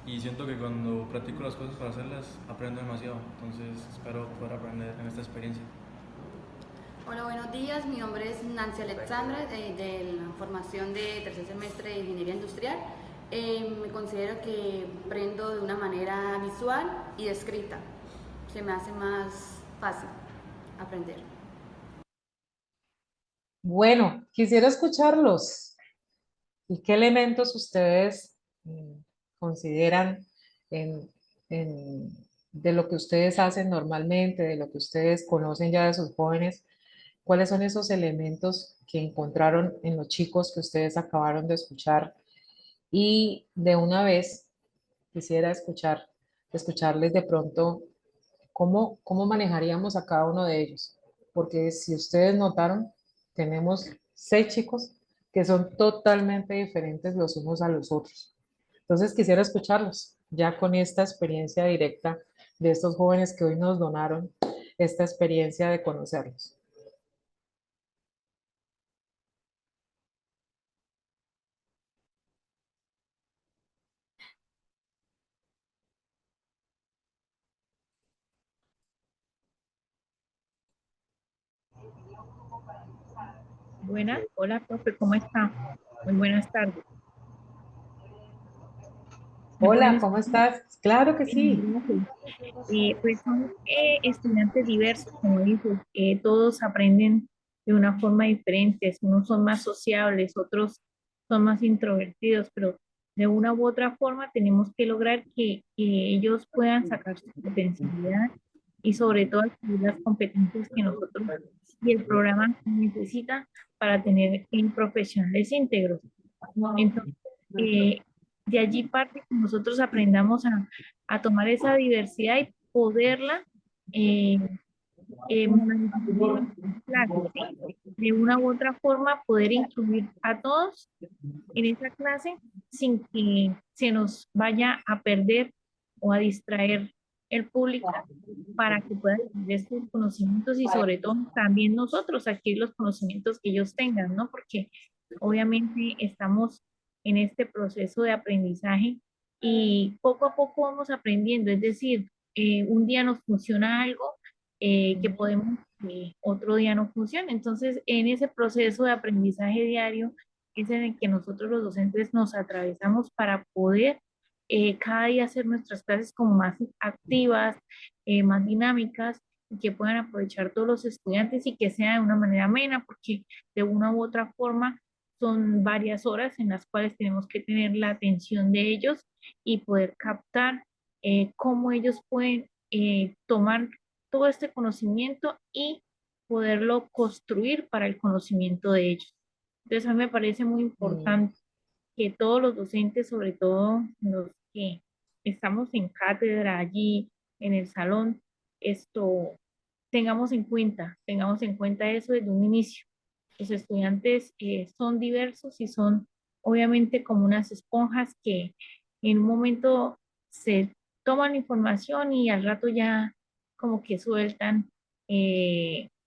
y siento que cuando practico las cosas para hacerlas aprendo demasiado. Entonces, espero poder aprender en esta experiencia. Hola, buenos días. Mi nombre es Nancy Alexandra, de la formación de tercer semestre de Ingeniería Industrial. Me considero que aprendo de una manera visual y escrita. Se me hace más fácil aprender. Bueno, quisiera escucharlos. ¿Y qué elementos ustedes consideran en, de lo que ustedes hacen normalmente, de lo que ustedes conocen ya de sus jóvenes? ¿Cuáles son esos elementos que encontraron en los chicos que ustedes acabaron de escuchar? Y de una vez quisiera escucharles de pronto cómo manejaríamos a cada uno de ellos. Porque si ustedes notaron, tenemos 6 chicos que son totalmente diferentes los unos a los otros. Entonces quisiera escucharlos ya con esta experiencia directa de estos jóvenes que hoy nos donaron esta experiencia de conocerlos. Hola, profe, ¿cómo está? Muy buenas tardes. ¿Me pueden Hola, ¿cómo escuchar? estás? Claro que sí. Gracias. Pues son estudiantes diversos, como dices, todos aprenden de una forma diferente, unos son más sociables, otros son más introvertidos, pero de una u otra forma tenemos que lograr que ellos puedan sacar su potencialidad y sobre todo adquirir las competencias que nosotros y el programa necesita para tener profesionales íntegros. Entonces, eh, de allí parte que nosotros aprendamos a tomar esa diversidad y poderla eh, manifestar en clase, ¿sí? De una u otra forma poder incluir a todos en esa clase sin que se nos vaya a perder o a distraer el público para que puedan adquirir estos conocimientos y sobre todo también nosotros adquirir los conocimientos que ellos tengan, ¿no? Porque obviamente estamos en este proceso de aprendizaje y poco a poco vamos aprendiendo, es decir, un día nos funciona algo que podemos, otro día no funciona. Entonces, en ese proceso de aprendizaje diario es en el que nosotros los docentes nos atravesamos para poder cada día hacer nuestras clases como más activas, más dinámicas y que puedan aprovechar todos los estudiantes y que sea de una manera amena, porque de una u otra forma son varias horas en las cuales tenemos que tener la atención de ellos y poder captar cómo ellos pueden tomar todo este conocimiento y poderlo construir para el conocimiento de ellos. Entonces, a mí me parece muy importante que todos los docentes, sobre todo los que estamos en cátedra allí en el salón, esto tengamos en cuenta eso desde un inicio. Los estudiantes son diversos y son obviamente como unas esponjas que en un momento se toman información y al rato ya como que sueltan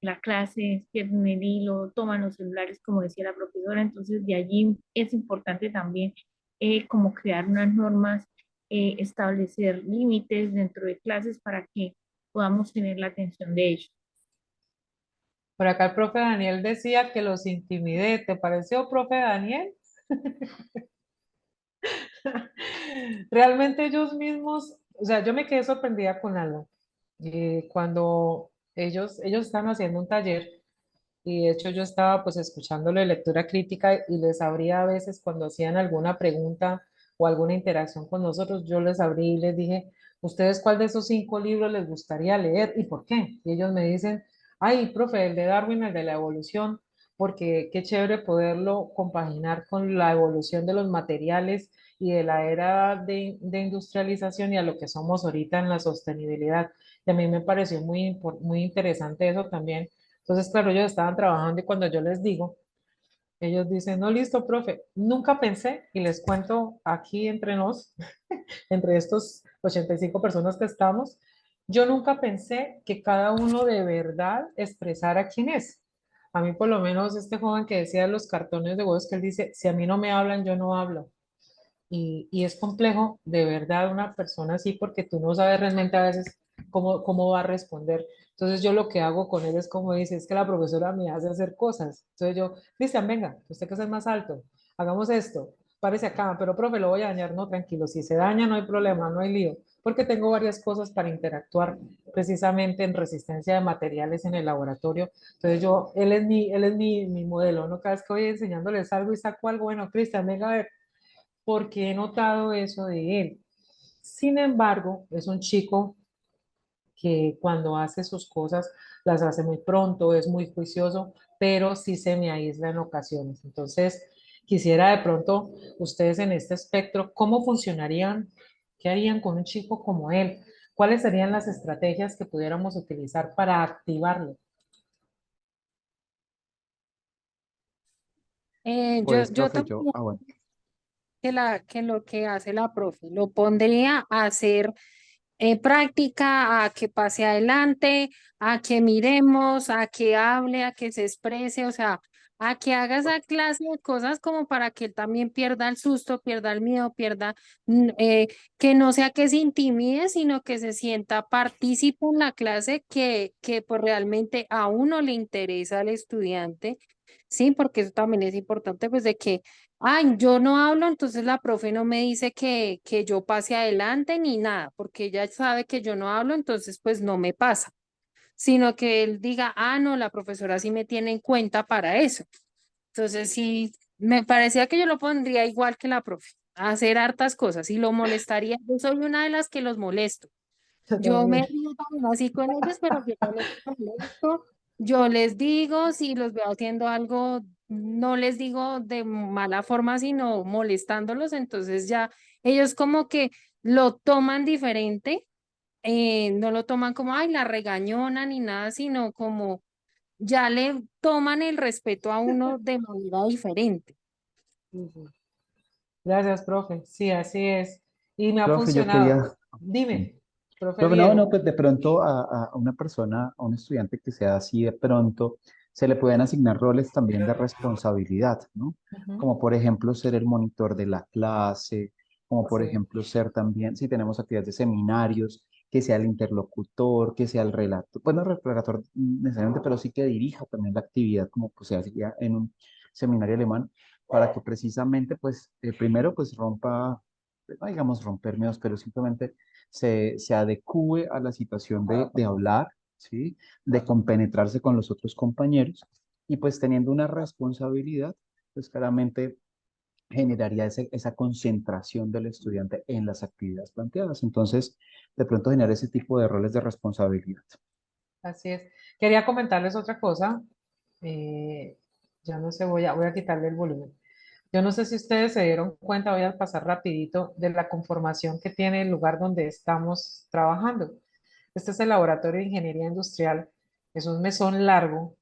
la clase, pierden el hilo, toman los celulares, como decía la profesora. Entonces de allí es importante también como crear unas normas, establecer límites dentro de clases para que podamos tener la atención de ellos. Por acá el profe Daniel decía que los intimidé. ¿Te pareció, profe Daniel? Realmente ellos mismos, o sea, yo me quedé sorprendida con algo. Cuando ellos estaban haciendo un taller y de hecho yo estaba pues escuchándolo de lectura crítica y les abría a veces cuando hacían alguna pregunta o alguna interacción con nosotros, yo les abrí y les dije, ¿ustedes cuál de esos 5 libros les gustaría leer y por qué? Y ellos me dicen, ay, profe, el de Darwin, el de la evolución, porque qué chévere poderlo compaginar con la evolución de los materiales y de la era de industrialización y a lo que somos ahorita en la sostenibilidad. Y a mí me pareció muy interesante eso también. Entonces, claro, ellos estaban trabajando y cuando yo les digo, ellos dicen, no, listo, profe, nunca pensé, y les cuento aquí entre nos, entre estos 85 personas que estamos, yo nunca pensé que cada uno de verdad expresara quién es. A mí por lo menos este joven que decía de los cartones de huevos, que él dice, si a mí no me hablan, yo no hablo. Y es complejo de verdad una persona así porque tú no sabes realmente a veces cómo va a responder. Entonces yo lo que hago con él es como dice, es que la profesora me hace hacer cosas. Entonces yo, Cristian, venga, usted que es el más alto, hagamos esto, párese acá, pero profe, lo voy a dañar, no, tranquilo, si se daña no hay problema, no hay lío, porque tengo varias cosas para interactuar precisamente en resistencia de materiales en el laboratorio. Entonces yo, él es mi modelo, ¿no? Cada vez que voy enseñándoles algo y saco algo, bueno, Cristian, venga a ver, porque he notado eso de él. Sin embargo, es un chico que cuando hace sus cosas las hace muy pronto, es muy juicioso, pero sí se me aísla en ocasiones. Entonces, quisiera de pronto ustedes en este espectro, ¿cómo funcionarían? ¿Qué harían con un chico como él? ¿Cuáles serían las estrategias que pudiéramos utilizar para activarlo? Pues, Yo profe, yo, tomaría bueno, que lo que hace la profe, lo pondría a hacer práctica, a que pase adelante, a que miremos, a que hable, a que se exprese, o sea, a que haga esa clase de cosas como para que él también pierda el susto, pierda el miedo, pierda, que no sea que se intimide, sino que se sienta partícipe en la clase, que pues realmente a uno le interesa al estudiante, sí, porque eso también es importante, pues de que ay, yo no hablo, entonces la profe no me dice que yo pase adelante ni nada, porque ella sabe que yo no hablo, entonces pues no me pasa, sino que él diga, ah, no, la profesora sí me tiene en cuenta para eso. Entonces sí, me parecía que yo lo pondría igual que la profe, a hacer hartas cosas y lo molestaría. Yo soy una de las que los molesto. Yo Yo me también. río también así con ellos, pero yo no les molesto. Yo les digo, si los veo haciendo algo, no les digo de mala forma, sino molestándolos. Entonces ya ellos como que lo toman diferente, no lo toman como, ay, la regañona ni nada, sino como ya le toman el respeto a uno de manera diferente. Ujú. Gracias, profe. Sí, así es. Y me ha profe, yo funcionado. quería, sí. Dime, profe Profe, no, no, Diego. pues de pronto a una persona, a un estudiante que sea así de pronto, se le pueden asignar roles también de responsabilidad, ¿no? Ujú. Como por ejemplo ser el monitor de la clase, como por Sí. ejemplo ser también, si tenemos actividades de seminarios, que sea el interlocutor, que sea el relator, bueno, no el relator necesariamente, pero sí que dirija también la actividad, como pues se hacía en un seminario alemán, para que precisamente, pues, primero, pues rompa, no digamos romper miedos, pero simplemente se adecúe a la situación de hablar, ¿sí? De compenetrarse con los otros compañeros y pues teniendo una responsabilidad, pues claramente generaría esa concentración del estudiante en las actividades planteadas. Entonces, de pronto generar ese tipo de roles de responsabilidad. Así es. Quería comentarles otra cosa. eh, ya no sé, voy a quitarle el volumen. Yo no sé si ustedes se dieron cuenta, voy a pasar rapidito, de la conformación que tiene el lugar donde estamos trabajando. Este es el Laboratorio de Ingeniería Industrial, es un mesón largo.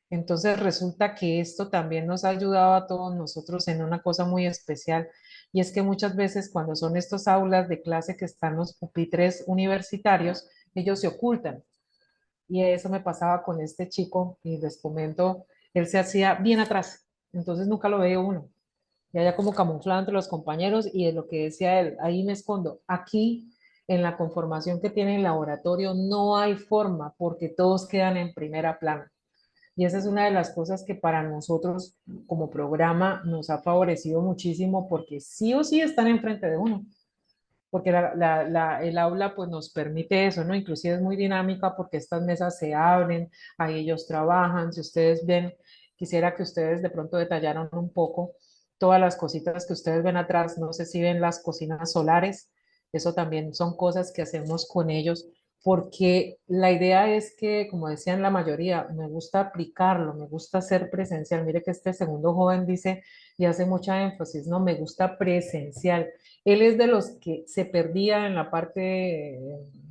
Entonces resulta que esto también nos ha ayudado a todos nosotros en una cosa muy especial, y es que muchas veces cuando son estos aulas de clase que están los pupitres universitarios, ellos se ocultan. Y eso me pasaba con este chico, y les comento, él se hacía bien atrás, entonces nunca lo veía uno. Y allá como camuflado entre los compañeros, y es lo que decía él, ahí me escondo. Aquí, en la conformación que tiene el laboratorio, no hay forma porque todos quedan en primera plana. Y esa es una de las cosas que para nosotros como programa nos ha favorecido muchísimo, porque sí o sí están enfrente de uno, porque el aula pues nos permite eso, ¿no? Inclusive es muy dinámica porque estas mesas se abren, ahí ellos trabajan. Si ustedes ven, quisiera que ustedes de pronto detallaran un poco todas las cositas que ustedes ven atrás. No sé si ven las cocinas solares, eso también son cosas que hacemos con ellos, porque la idea es que, como decían la mayoría, me gusta aplicarlo, me gusta ser presencial. Mire que este segundo joven dice y hace mucha énfasis, no, me gusta presencial. Él es de los que se perdía en la parte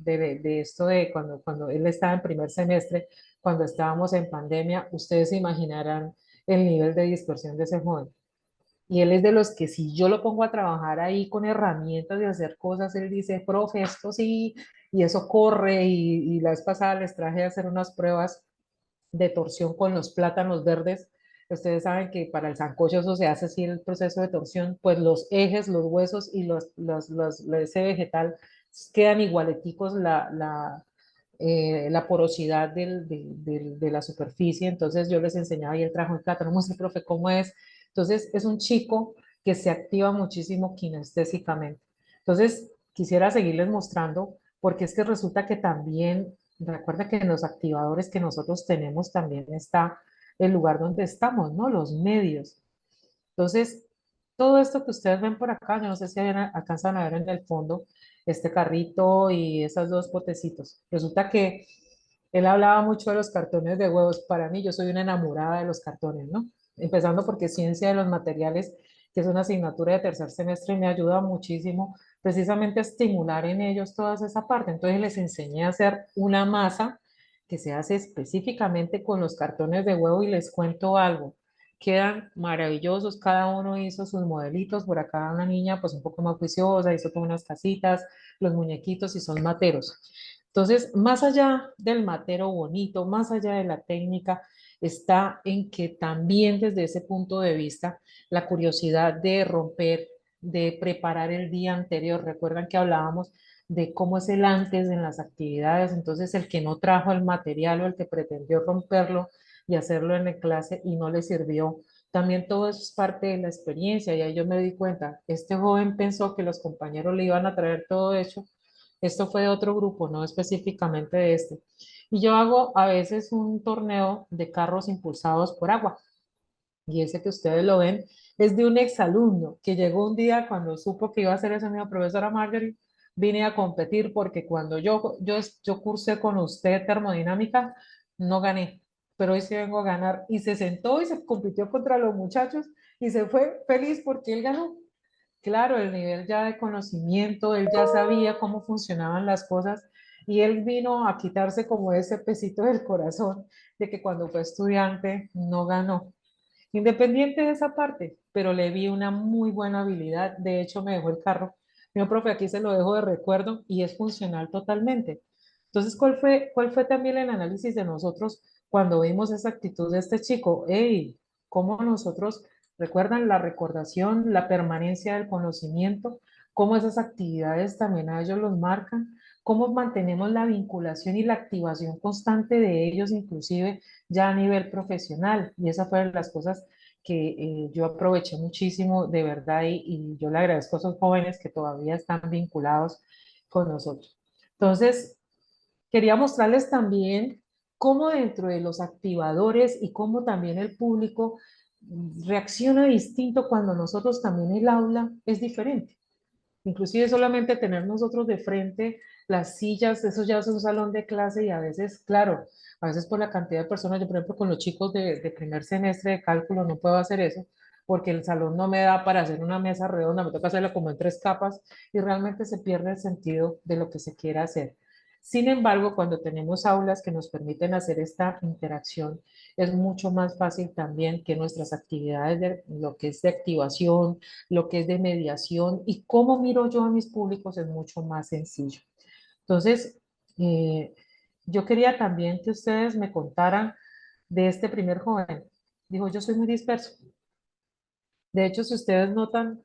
de esto de cuando él estaba en primer semestre, cuando estábamos en pandemia. Ustedes se imaginarán el nivel de dispersión de ese joven. Y él es de los que si yo lo pongo a trabajar ahí con herramientas de hacer cosas, él dice, profe, esto sí, y eso corre. Y la vez pasada les traje a hacer unas pruebas de torsión con los plátanos verdes. Ustedes saben que para el sancocho eso se hace así el proceso de torsión, pues los ejes, los huesos y ese vegetal quedan igualeticos, la porosidad de la superficie. Entonces yo les enseñaba y él trajo el plátano, muestra, profe, ¿cómo es? Entonces es un chico que se activa muchísimo kinestésicamente. Entonces quisiera seguirles mostrando, porque es que resulta que también, recuerda que en los activadores que nosotros tenemos también está el lugar donde estamos, ¿no? Los medios. Entonces, todo esto que ustedes ven por acá, yo no sé si alcanzan a ver en el fondo este carrito y esos dos potecitos. Resulta que él hablaba mucho de los cartones de huevos. Para mí, yo soy una enamorada de los cartones, ¿no? Empezando porque ciencia de los materiales, que es una asignatura de tercer semestre, me ayuda muchísimo precisamente a estimular en ellos toda esa parte. Entonces les enseñé a hacer una masa que se hace específicamente con los cartones de huevo, y les cuento algo, quedan maravillosos. Cada uno hizo sus modelitos. Por acá una niña pues un poco más juiciosa hizo como unas casitas, los muñequitos, y son materos. Entonces, más allá del matero bonito, más allá de la técnica, está en que también desde ese punto de vista, la curiosidad de romper, de preparar el día anterior. Recuerdan que hablábamos de cómo es el antes en las actividades. Entonces, el que no trajo el material o el que pretendió romperlo y hacerlo en la clase y no le sirvió, también todo eso es parte de la experiencia. Y ahí yo me di cuenta, este joven pensó que los compañeros le iban a traer todo hecho. Esto fue de otro grupo, no específicamente de este. Y yo hago a veces un torneo de carros impulsados por agua. Y ese que ustedes lo ven es de un exalumno que llegó un día cuando supo que iba a hacer eso. Me dijo, profesora Marjorie, vine a competir porque cuando yo cursé con usted termodinámica, no gané, pero hoy sí vengo a ganar. Y se sentó y se compitió contra los muchachos y se fue feliz porque él ganó. Claro, el nivel ya de conocimiento, él ya sabía cómo funcionaban las cosas, y él vino a quitarse como ese pesito del corazón de que cuando fue estudiante no ganó. Independiente de esa parte, pero le vi una muy buena habilidad. De hecho, me dejó el carro. Mi profe, aquí se lo dejo de recuerdo y es funcional totalmente. Entonces, ¿cuál fue también el análisis de nosotros cuando vimos esa actitud de este chico? Hey, cómo nosotros recuerdan la recordación, la permanencia del conocimiento, cómo esas actividades también a ellos los marcan, cómo mantenemos la vinculación y la activación constante de ellos, inclusive ya a nivel profesional. Y esa fue de las cosas que yo aproveché muchísimo, de verdad, y yo le agradezco a esos jóvenes que todavía están vinculados con nosotros. Entonces, quería mostrarles también cómo dentro de los activadores y cómo también el público reacciona distinto cuando nosotros también el aula es diferente. Inclusive solamente tener nosotros de frente las sillas, eso ya es un salón de clase, y a veces, claro, a veces por la cantidad de personas, yo por ejemplo con los chicos de primer semestre de cálculo no puedo hacer eso, porque el salón no me da para hacer una mesa redonda, me toca hacerla como en 3 capas y realmente se pierde el sentido de lo que se quiere hacer. Sin embargo, cuando tenemos aulas que nos permiten hacer esta interacción, es mucho más fácil también que nuestras actividades de lo que es de activación, lo que es de mediación y cómo miro yo a mis públicos es mucho más sencillo. Entonces, eh, yo quería también que ustedes me contaran de este primer joven. Dijo, yo soy muy disperso. De hecho, si ustedes notan,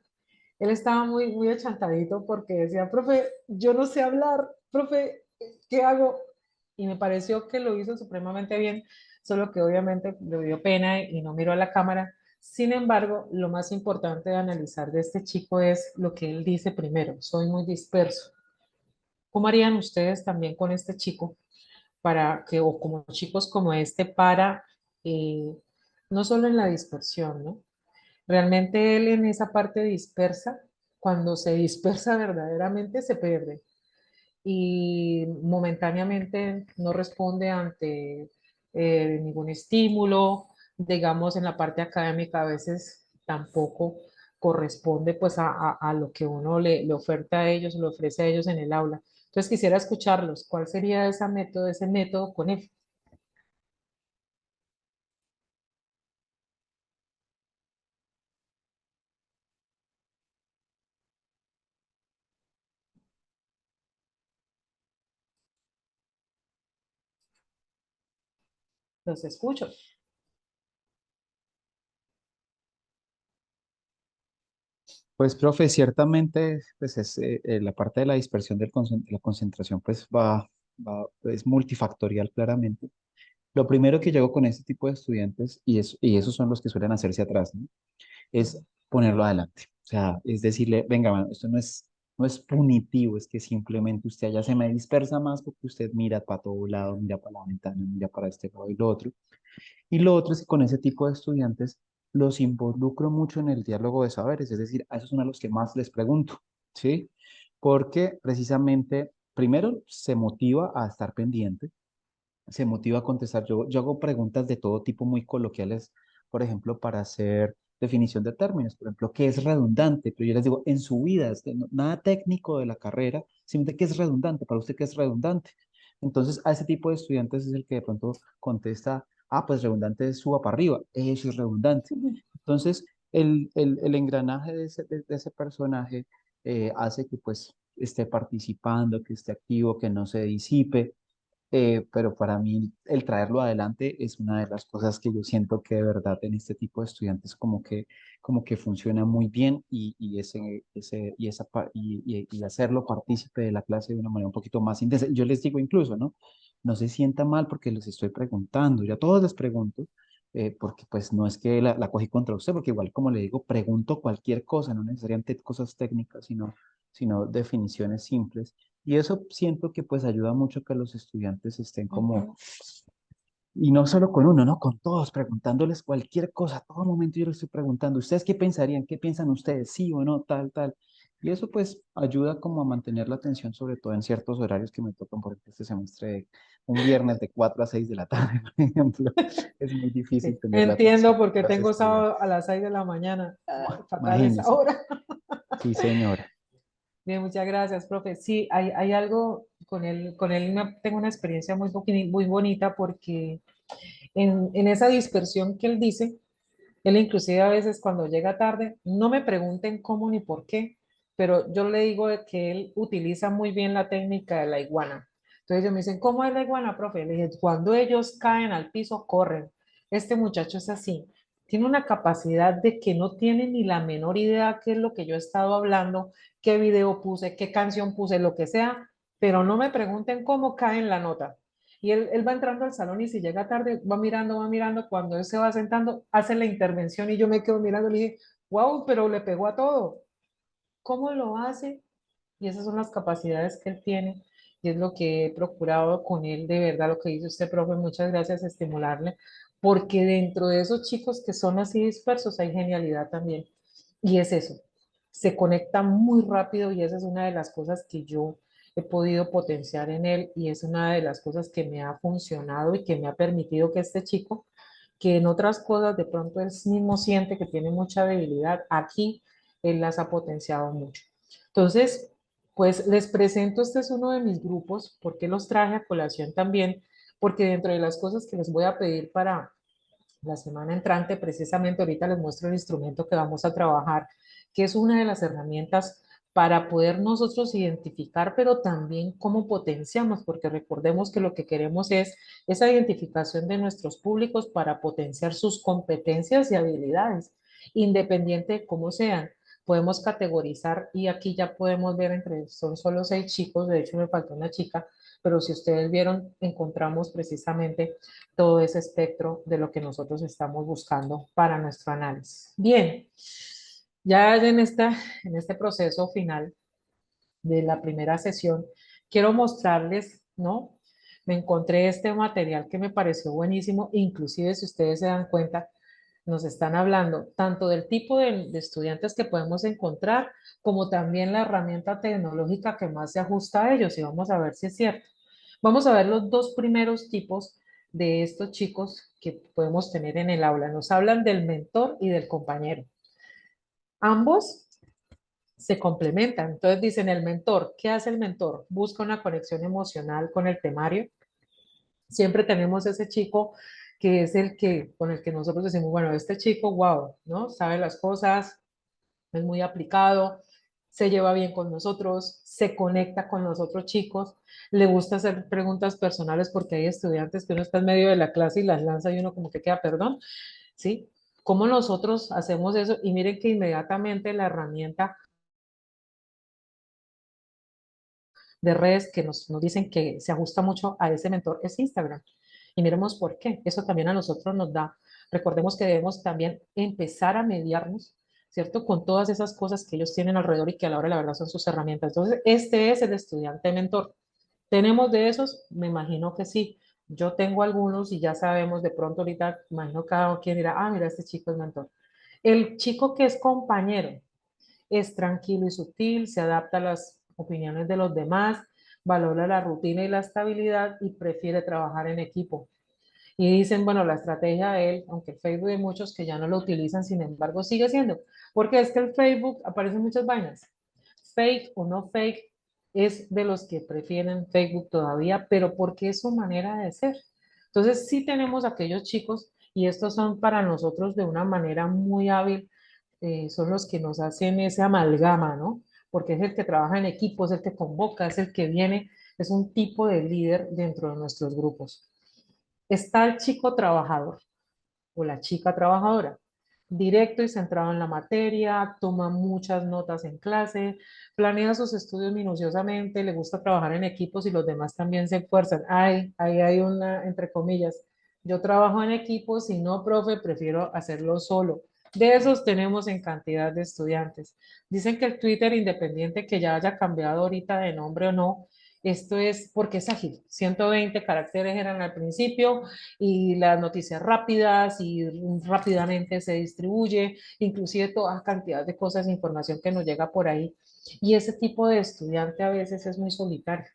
él estaba muy achantadito porque decía, profe, yo no sé hablar, profe, ¿qué hago? Y me pareció que lo hizo supremamente bien, solo que obviamente le dio pena y no miró a la cámara. Sin embargo, lo más importante de analizar de este chico es lo que él dice primero, soy muy disperso. ¿Cómo harían ustedes también con este chico para que, o como chicos como este, para, eh, no solo en la dispersión, ¿no? Realmente él en esa parte dispersa, cuando se dispersa verdaderamente se pierde y momentáneamente no responde ante ningún estímulo, digamos en la parte académica a veces tampoco corresponde pues a lo que uno le oferta a ellos, le ofrece a ellos en el aula. Entonces quisiera escucharlos, ¿cuál sería ese método con él? Los escucho. Pues, profe, ciertamente, pues es, la parte de la dispersión de la concentración, pues es multifactorial claramente. Lo primero que yo hago con este tipo de estudiantes, y esos son los que suelen hacerse atrás, ¿no? Es ponerlo adelante. O sea, es decirle, venga, mano, esto no es punitivo, es que simplemente usted allá se me dispersa más porque usted mira para todo lado, mira para la ventana, mira para este lado y lo otro. Y lo otro es que con ese tipo de estudiantes los involucro mucho en el diálogo de saberes, es decir, a esos son a los que más les pregunto, ¿sí? Porque precisamente, primero, se motiva a estar pendiente, se motiva a contestar. Yo hago preguntas de todo tipo muy coloquiales, por ejemplo, para hacer definición de términos, por ejemplo, ¿qué es redundante? Pero yo les digo, en su vida, nada técnico de la carrera, simplemente qué es redundante, para usted qué es redundante. Entonces, a ese tipo de estudiantes es el que de pronto contesta, ah, pues redundante es suba para arriba, eso es redundante. Entonces, el engranaje de ese personaje hace que pues esté participando, que esté activo, que no se disipe, pero para mí el traerlo adelante es una de las cosas que yo siento que de verdad en este tipo de estudiantes como que funciona muy bien y hacerlo partícipe de la clase de una manera un poquito más intensa. Yo les digo incluso, ¿no? No se sienta mal porque les estoy preguntando, yo a todos les pregunto, porque pues no es que la cogí contra usted, porque igual como le digo, pregunto cualquier cosa, no necesariamente cosas técnicas, sino definiciones simples. Y eso siento que pues ayuda mucho a que los estudiantes estén como, y no solo con uno, ¿no? Con todos, preguntándoles cualquier cosa, a todo momento yo les estoy preguntando, ¿ustedes qué pensarían? ¿Qué piensan ustedes? ¿Sí o no? Tal, tal. Y eso pues ayuda como a mantener la atención, sobre todo en ciertos horarios que me tocan, por ejemplo, este semestre, un viernes de 4 a 6 de la tarde, por ejemplo, es muy difícil Sí, tener la entiendo atención porque de los tengo sábado estudiantes. a las 6 de la mañana. Fatal esa Imagínense. hora. Sí, señora. Bien, muchas gracias, profe. Sí, hay algo con él tengo una experiencia muy bonita porque en esa dispersión que él dice, él inclusive a veces cuando llega tarde, no me pregunten cómo ni por qué, pero yo le digo de que él utiliza muy bien la técnica de la iguana. Entonces ellos me dicen, ¿cómo es la iguana, profe? Le dije, cuando ellos caen al piso, corren. Este muchacho es así. Tiene una capacidad de que no tiene ni la menor idea qué es lo que yo he estado hablando, qué video puse, qué canción puse, lo que sea, pero no me pregunten cómo cae en la nota. Y él va entrando al salón y si llega tarde, va mirando, cuando él se va sentando, hace la intervención y yo me quedo mirando y le dije, wow, pero le pegó a todo. ¿Cómo lo hace? Y esas son las capacidades que él tiene y es lo que he procurado con él, de verdad, lo que dice usted, profe, muchas gracias, estimularle, porque dentro de esos chicos que son así dispersos hay genialidad también. Y es eso, se conecta muy rápido y esa es una de las cosas que yo he podido potenciar en él y es una de las cosas que me ha funcionado y que me ha permitido que este chico que en otras cosas de pronto él mismo siente que tiene mucha debilidad, aquí él las ha potenciado mucho. Entonces, pues les presento, este es uno de mis grupos, porque los traje a colación también, porque dentro de las cosas que les voy a pedir para la semana entrante, precisamente ahorita les muestro el instrumento que vamos a trabajar, que es una de las herramientas para poder nosotros identificar, pero también cómo potenciamos, porque recordemos que lo que queremos es esa identificación de nuestros públicos para potenciar sus competencias y habilidades, independiente de cómo sean. Podemos categorizar y aquí ya podemos ver entre, son solo 6 chicos, de hecho me faltó una chica, pero si ustedes vieron, encontramos precisamente todo ese espectro de lo que nosotros estamos buscando para nuestro análisis. Bien, ya en este proceso final de la primera sesión, quiero mostrarles, ¿no? Me encontré este material que me pareció buenísimo, inclusive si ustedes se dan cuenta, nos están hablando tanto del tipo de estudiantes que podemos encontrar, como también la herramienta tecnológica que más se ajusta a ellos, y vamos a ver si es cierto. Vamos a ver los dos primeros tipos de estos chicos que podemos tener en el aula. Nos hablan del mentor y del compañero. Ambos se complementan. Entonces dicen el mentor, ¿qué hace el mentor? Busca una conexión emocional con el temario. Siempre tenemos ese chico que es el que, con el que nosotros decimos, bueno, este chico, wow, ¿no? Sabe las cosas, es muy aplicado, se lleva bien con nosotros, se conecta con los otros chicos, le gusta hacer preguntas personales porque hay estudiantes que uno está en medio de la clase y las lanza y uno como que queda, perdón, ¿sí? ¿Cómo nosotros hacemos eso? Y miren que inmediatamente la herramienta de redes que nos dicen que se ajusta mucho a ese mentor es Instagram. Y miremos por qué. Eso también a nosotros nos da. Recordemos que debemos también empezar a mediarnos, ¿cierto? Con todas esas cosas que ellos tienen alrededor y que a la hora de la verdad son sus herramientas. Entonces, este es el estudiante mentor. ¿Tenemos de esos? Me imagino que sí. Yo tengo algunos y ya sabemos, de pronto ahorita, imagino cada quien dirá, ah, mira, este chico es mentor. El chico que es compañero, es tranquilo y sutil, se adapta a las opiniones de los demás, valora la rutina y la estabilidad y prefiere trabajar en equipo. Y dicen, bueno, la estrategia de él, aunque Facebook hay muchos que ya no lo utilizan, sin embargo, sigue siendo, porque es que el Facebook aparecen muchas vainas, fake o no fake, es de los que prefieren Facebook todavía, pero porque es su manera de ser. Entonces, sí tenemos aquellos chicos, y estos son para nosotros de una manera muy hábil, son los que nos hacen ese amalgama, ¿no? Porque es el que trabaja en equipo, es el que convoca, es el que viene, es un tipo de líder dentro de nuestros grupos. Está el chico trabajador o la chica trabajadora, directo y centrado en la materia, toma muchas notas en clase, planea sus estudios minuciosamente, le gusta trabajar en equipos y los demás también se esfuerzan. Ay, ahí hay una, entre comillas, yo trabajo en equipos y no, profe, prefiero hacerlo solo. De esos tenemos en cantidad de estudiantes. Dicen que el Twitter, independiente que ya haya cambiado ahorita de nombre o no, esto es porque es ágil. 120 caracteres eran al principio y las noticias rápidas y rápidamente se distribuye, inclusive toda cantidad de cosas, información que nos llega por ahí. Y ese tipo de estudiante a veces es muy solitario,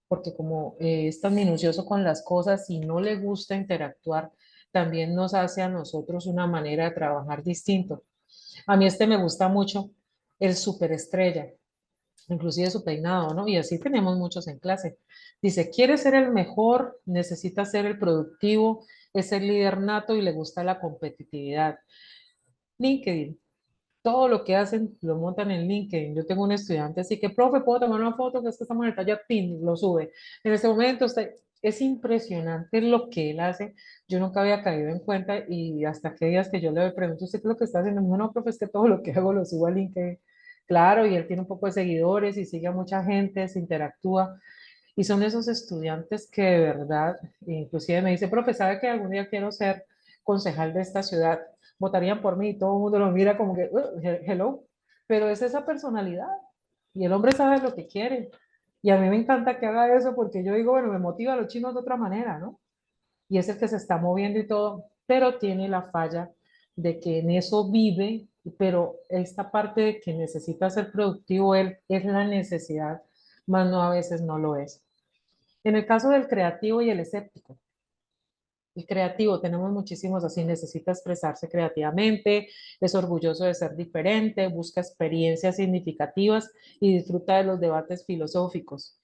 porque como es tan minucioso con las cosas y no le gusta interactuar, también nos hace a nosotros una manera de trabajar distinto. A mí este me gusta mucho, el superestrella, inclusive su peinado, ¿no? Y así tenemos muchos en clase. Dice, quiere ser el mejor, necesita ser el productivo, es el líder nato y le gusta la competitividad. LinkedIn, todo lo que hacen lo montan en LinkedIn. Yo tengo un estudiante, así que, profe, ¿puedo tomar una foto? Que estamos en el taller, pin, lo sube. En ese momento es impresionante lo que él hace. Yo nunca había caído en cuenta y hasta que días que yo le pregunto, ¿usted qué es lo que está haciendo? Me dijo, no, profe, es que todo lo que hago lo subo a LinkedIn. Claro, y él tiene un poco de seguidores y sigue a mucha gente, se interactúa. Y son esos estudiantes que de verdad, inclusive me dice, profe, ¿sabe que algún día quiero ser concejal de esta ciudad? Votarían por mí y todo el mundo lo mira como que, hello, pero es esa personalidad y el hombre sabe lo que quiere. Y a mí me encanta que haga eso porque yo digo, bueno, me motiva a los chinos de otra manera, ¿no? Y es el que se está moviendo y todo, pero tiene la falla de que en eso vive, pero esta parte de que necesita ser productivo él es la necesidad, más no a veces no lo es. En el caso del creativo y el escéptico, El creativo, tenemos muchísimos así, necesita expresarse creativamente, es orgulloso de ser diferente, busca experiencias significativas y disfruta de los debates filosóficos.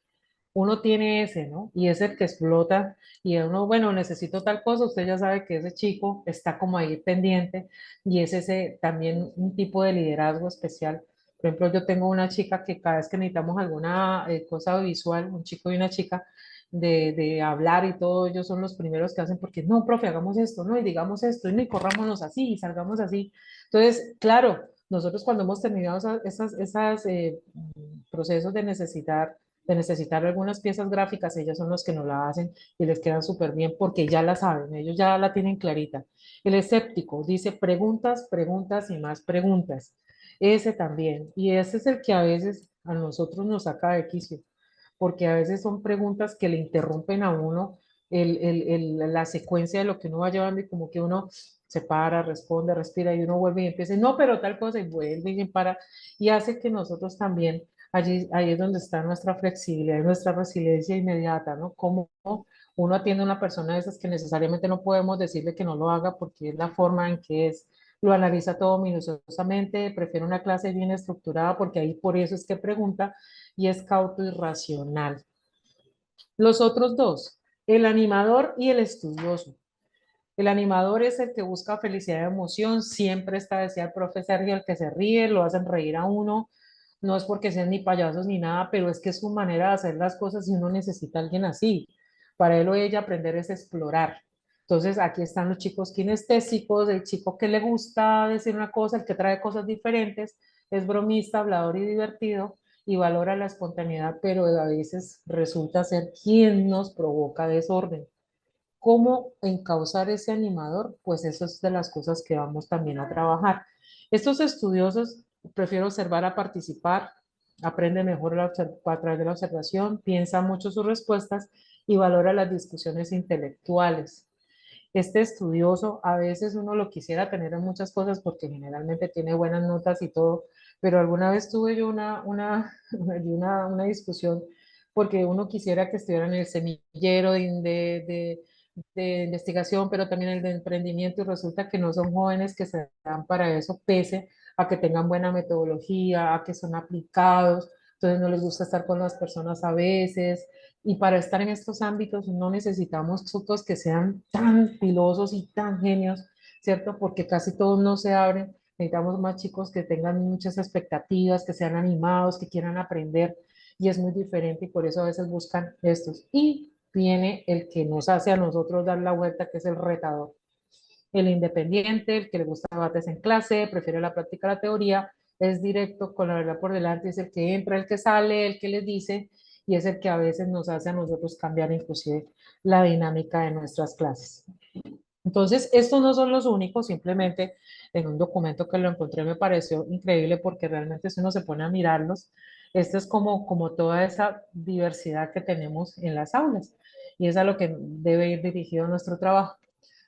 Uno tiene ese, ¿no? Y es el que explota y uno, bueno, necesito tal cosa, usted ya sabe que ese chico está como ahí pendiente y es ese también un tipo de liderazgo especial. Por ejemplo, yo tengo una chica que cada vez que necesitamos alguna cosa visual, un chico y una chica, de hablar y todo, ellos son los primeros que hacen porque no, profe, hagamos esto, no, y digamos esto, y no, y corrámonos así, y salgamos así. Entonces, claro, nosotros cuando hemos terminado esas procesos de necesitar algunas piezas gráficas, ellas son los que nos la hacen y les quedan súper bien porque ya la saben, ellos ya la tienen clarita. El escéptico dice preguntas, preguntas y más preguntas. Ese también. Y ese es el que a veces a nosotros nos saca de quicio, porque a veces son preguntas que le interrumpen a uno la secuencia de lo que uno va llevando y como que uno se para, responde, respira y uno vuelve y empieza, no, pero tal cosa y vuelve y para y hace que nosotros también ahí es donde está nuestra flexibilidad y nuestra resiliencia inmediata, ¿no? Como uno atiende a una persona de esas que necesariamente no podemos decirle que no lo haga porque es la forma en que es, lo analiza todo minuciosamente, prefiere una clase bien estructurada porque ahí por eso es que pregunta y es cauto y racional. Los otros dos, el animador y el estudioso. El animador es el que busca felicidad y emoción, siempre está, decía el profe Sergio, el que se ríe, lo hacen reír a uno, no es porque sean ni payasos ni nada, pero es que es su manera de hacer las cosas y uno necesita a alguien así. Para él o ella aprender es explorar. Entonces aquí están los chicos kinestésicos, el chico que le gusta decir una cosa, el que trae cosas diferentes, es bromista, hablador y divertido y valora la espontaneidad, pero a veces resulta ser quien nos provoca desorden. ¿Cómo encauzar ese animador? Pues eso es de las cosas que vamos también a trabajar. Estos estudiosos prefieren observar a participar, aprende mejor a través de la observación, piensa mucho sus respuestas y valora las discusiones intelectuales. Este estudioso a veces uno lo quisiera tener en muchas cosas porque generalmente tiene buenas notas y todo, pero alguna vez tuve yo una discusión porque uno quisiera que estuviera en el semillero de investigación, pero también el de emprendimiento y resulta que no son jóvenes que se dan para eso, pese a que tengan buena metodología, a que son aplicados, entonces no les gusta estar con las personas a veces, y para estar en estos ámbitos no necesitamos chicos que sean tan pilosos y tan genios, ¿cierto? Porque casi todos no se abren. Necesitamos más chicos que tengan muchas expectativas, que sean animados, que quieran aprender. Y es muy diferente y por eso a veces buscan estos. Y viene el que nos hace a nosotros dar la vuelta, que es el retador. El independiente, el que le gusta debates en clase, prefiere la práctica a la teoría, es directo con la verdad por delante, es el que entra, el que sale, el que les dice, y es el que a veces nos hace a nosotros cambiar inclusive la dinámica de nuestras clases. Entonces, estos no son los únicos, simplemente en un documento que lo encontré me pareció increíble porque realmente si uno se pone a mirarlos, esto es como toda esa diversidad que tenemos en las aulas y es a lo que debe ir dirigido nuestro trabajo.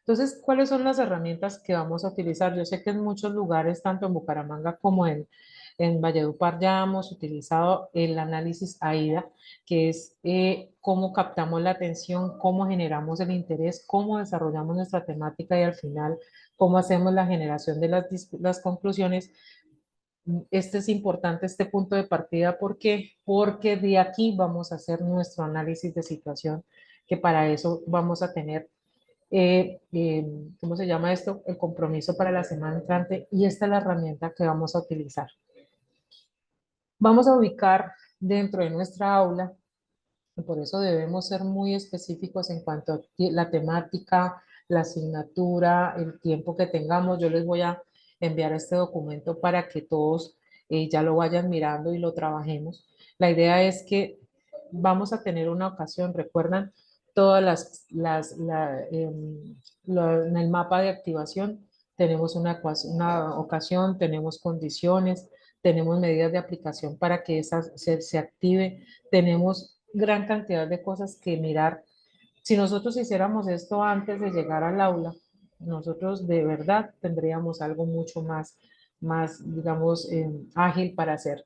Entonces, ¿cuáles son las herramientas que vamos a utilizar? Yo sé que en muchos lugares, tanto en Bucaramanga como en Valledupar, ya hemos utilizado el análisis AIDA, que es cómo captamos la atención, cómo generamos el interés, cómo desarrollamos nuestra temática y al final cómo hacemos la generación de las conclusiones. Este es importante, este punto de partida, ¿por qué? Porque de aquí vamos a hacer nuestro análisis de situación, que para eso vamos a tener ¿cómo se llama esto? El compromiso para la semana entrante y esta es la herramienta que vamos a utilizar. Vamos a ubicar dentro de nuestra aula, y por eso debemos ser muy específicos en cuanto a la temática, la asignatura, el tiempo que tengamos. Yo les voy a enviar este documento para que todos ya lo vayan mirando y lo trabajemos. La idea es que vamos a tener una ocasión, recuerdan, todas en el mapa de activación tenemos una ocasión, tenemos condiciones, tenemos medidas de aplicación para que esa se active, tenemos gran cantidad de cosas que mirar. Si nosotros hiciéramos esto antes de llegar al aula, nosotros de verdad tendríamos algo mucho más digamos, ágil para hacer.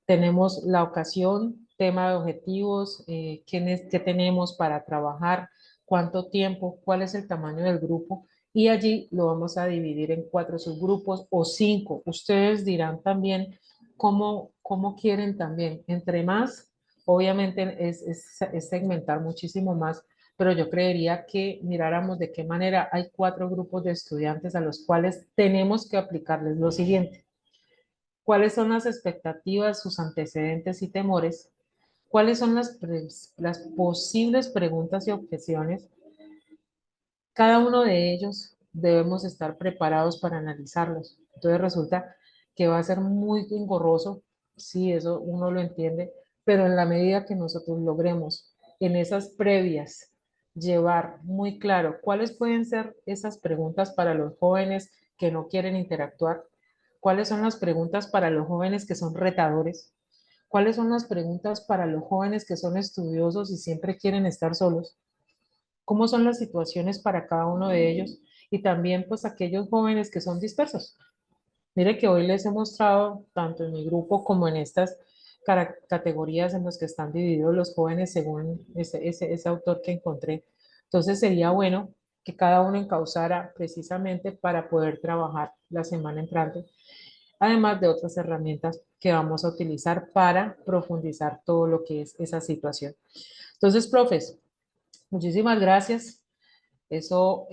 Tenemos la ocasión, tema de objetivos, qué tenemos para trabajar, cuánto tiempo, cuál es el tamaño del grupo, y allí lo vamos a dividir en 4 subgrupos o 5. Ustedes dirán también cómo quieren también. Entre más, obviamente es segmentar muchísimo más, pero yo creería que miráramos de qué manera hay 4 grupos de estudiantes a los cuales tenemos que aplicarles lo siguiente. ¿Cuáles son las expectativas, sus antecedentes y temores? ¿Cuáles son las posibles preguntas y objeciones? Cada uno de ellos debemos estar preparados para analizarlos. Entonces resulta que va a ser muy engorroso, sí, eso uno lo entiende, pero en la medida que nosotros logremos en esas previas llevar muy claro cuáles pueden ser esas preguntas para los jóvenes que no quieren interactuar, cuáles son las preguntas para los jóvenes que son retadores, cuáles son las preguntas para los jóvenes que son estudiosos y siempre quieren estar solos, cómo son las situaciones para cada uno de ellos y también pues aquellos jóvenes que son dispersos. Mire que hoy les he mostrado tanto en mi grupo como en estas categorías en las que están divididos los jóvenes según ese autor que encontré. Entonces sería bueno que cada uno encauzara precisamente para poder trabajar la semana entrante, además de otras herramientas que vamos a utilizar para profundizar todo lo que es esa situación. Entonces, profes, muchísimas gracias. Eso,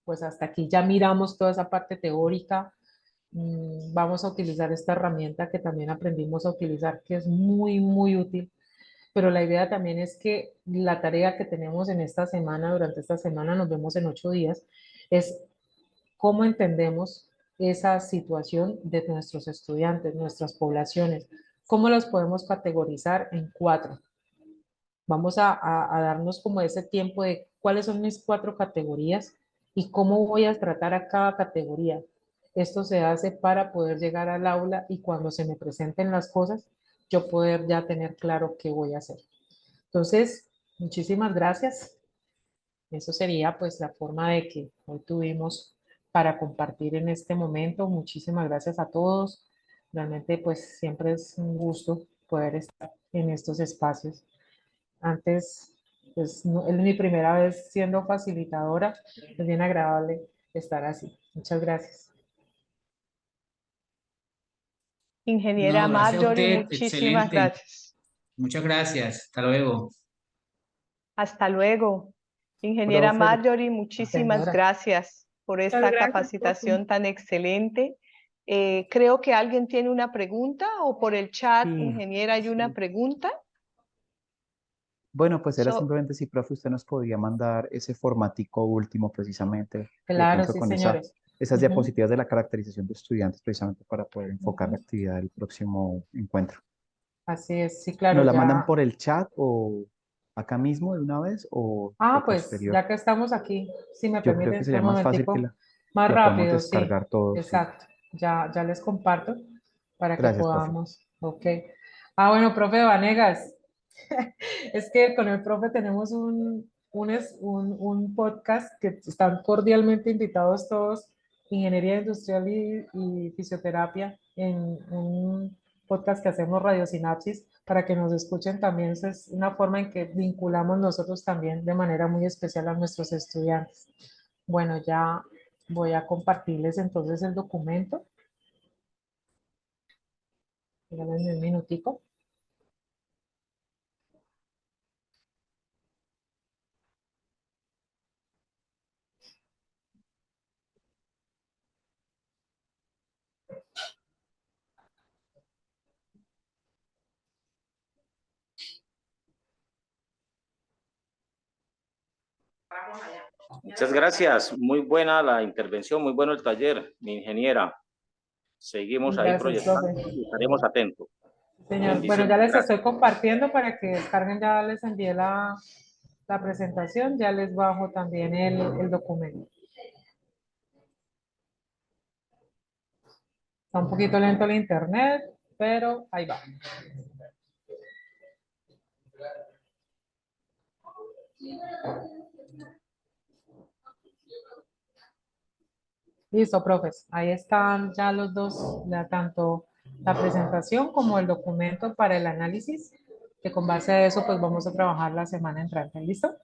pues hasta aquí ya miramos toda esa parte teórica. Vamos a utilizar esta herramienta que también aprendimos a utilizar, que es muy, muy útil. Pero la idea también es que la tarea que tenemos en esta semana, durante esta semana, nos vemos en 8 días, es cómo entendemos esa situación de nuestros estudiantes, nuestras poblaciones, cómo las podemos categorizar en 4. Vamos a darnos como ese tiempo de cuáles son mis 4 categorías y cómo voy a tratar a cada categoría. Esto se hace para poder llegar al aula y cuando se me presenten las cosas, yo poder ya tener claro qué voy a hacer. Entonces, muchísimas gracias. Eso sería pues la forma de que hoy tuvimos para compartir en este momento. Muchísimas gracias a todos. Realmente pues siempre es un gusto poder estar en estos espacios. Antes, pues es mi primera vez siendo facilitadora. Es bien agradable estar así. Muchas gracias. Ingeniera No, gracias a Marjorie, usted, muchísimas excelente. gracias. Muchas gracias. Hasta luego. Hasta luego. Ingeniera Profe, Marjorie, muchísimas señora. gracias por Muchas esta gracias, profe. capacitación tan excelente. Creo que alguien tiene una pregunta o por el chat, Sí, ingeniera, hay una sí. pregunta. Bueno, pues era So, simplemente si, profe, usted nos podía mandar ese formatico último precisamente, de Claro, pronto sí, con señores. esas Ujú. diapositivas de la caracterización de estudiantes, precisamente para poder enfocar la actividad del próximo encuentro. Así es, sí, claro, ¿Nos la mandan ya. por el chat o acá mismo de una vez o Pues posterior? ya que estamos aquí, si me Yo creo permiten que un sería más fácil que momentico, más la podamos rápido, sí, descargar todos, sí. exacto. Ya les comparto para que Gracias, profe. podamos, ok. Bueno, profe Vanegas, es que con el profe tenemos un podcast que están cordialmente invitados todos, Ingeniería Industrial y Fisioterapia, en un podcast que hacemos Radiosinapsis, para que nos escuchen también. Esa es una forma en que vinculamos nosotros también de manera muy especial a nuestros estudiantes. Bueno, ya voy a compartirles entonces el documento. Déjenme un minutico. Muchas gracias. Muy buena la intervención, muy bueno el taller, mi ingeniera. Seguimos ahí Gracias, proyectando profe. y estaremos atentos. Señor, bueno, ya Bendiciones. les Gracias. estoy compartiendo para que descarguen, ya les envié la presentación, ya les bajo también el documento. Está un poquito lento el internet, pero ahí va. Listo, profes. Ahí están ya los dos, tanto la presentación como el documento para el análisis, que con base a eso pues vamos a trabajar la semana entrante. ¿Listo?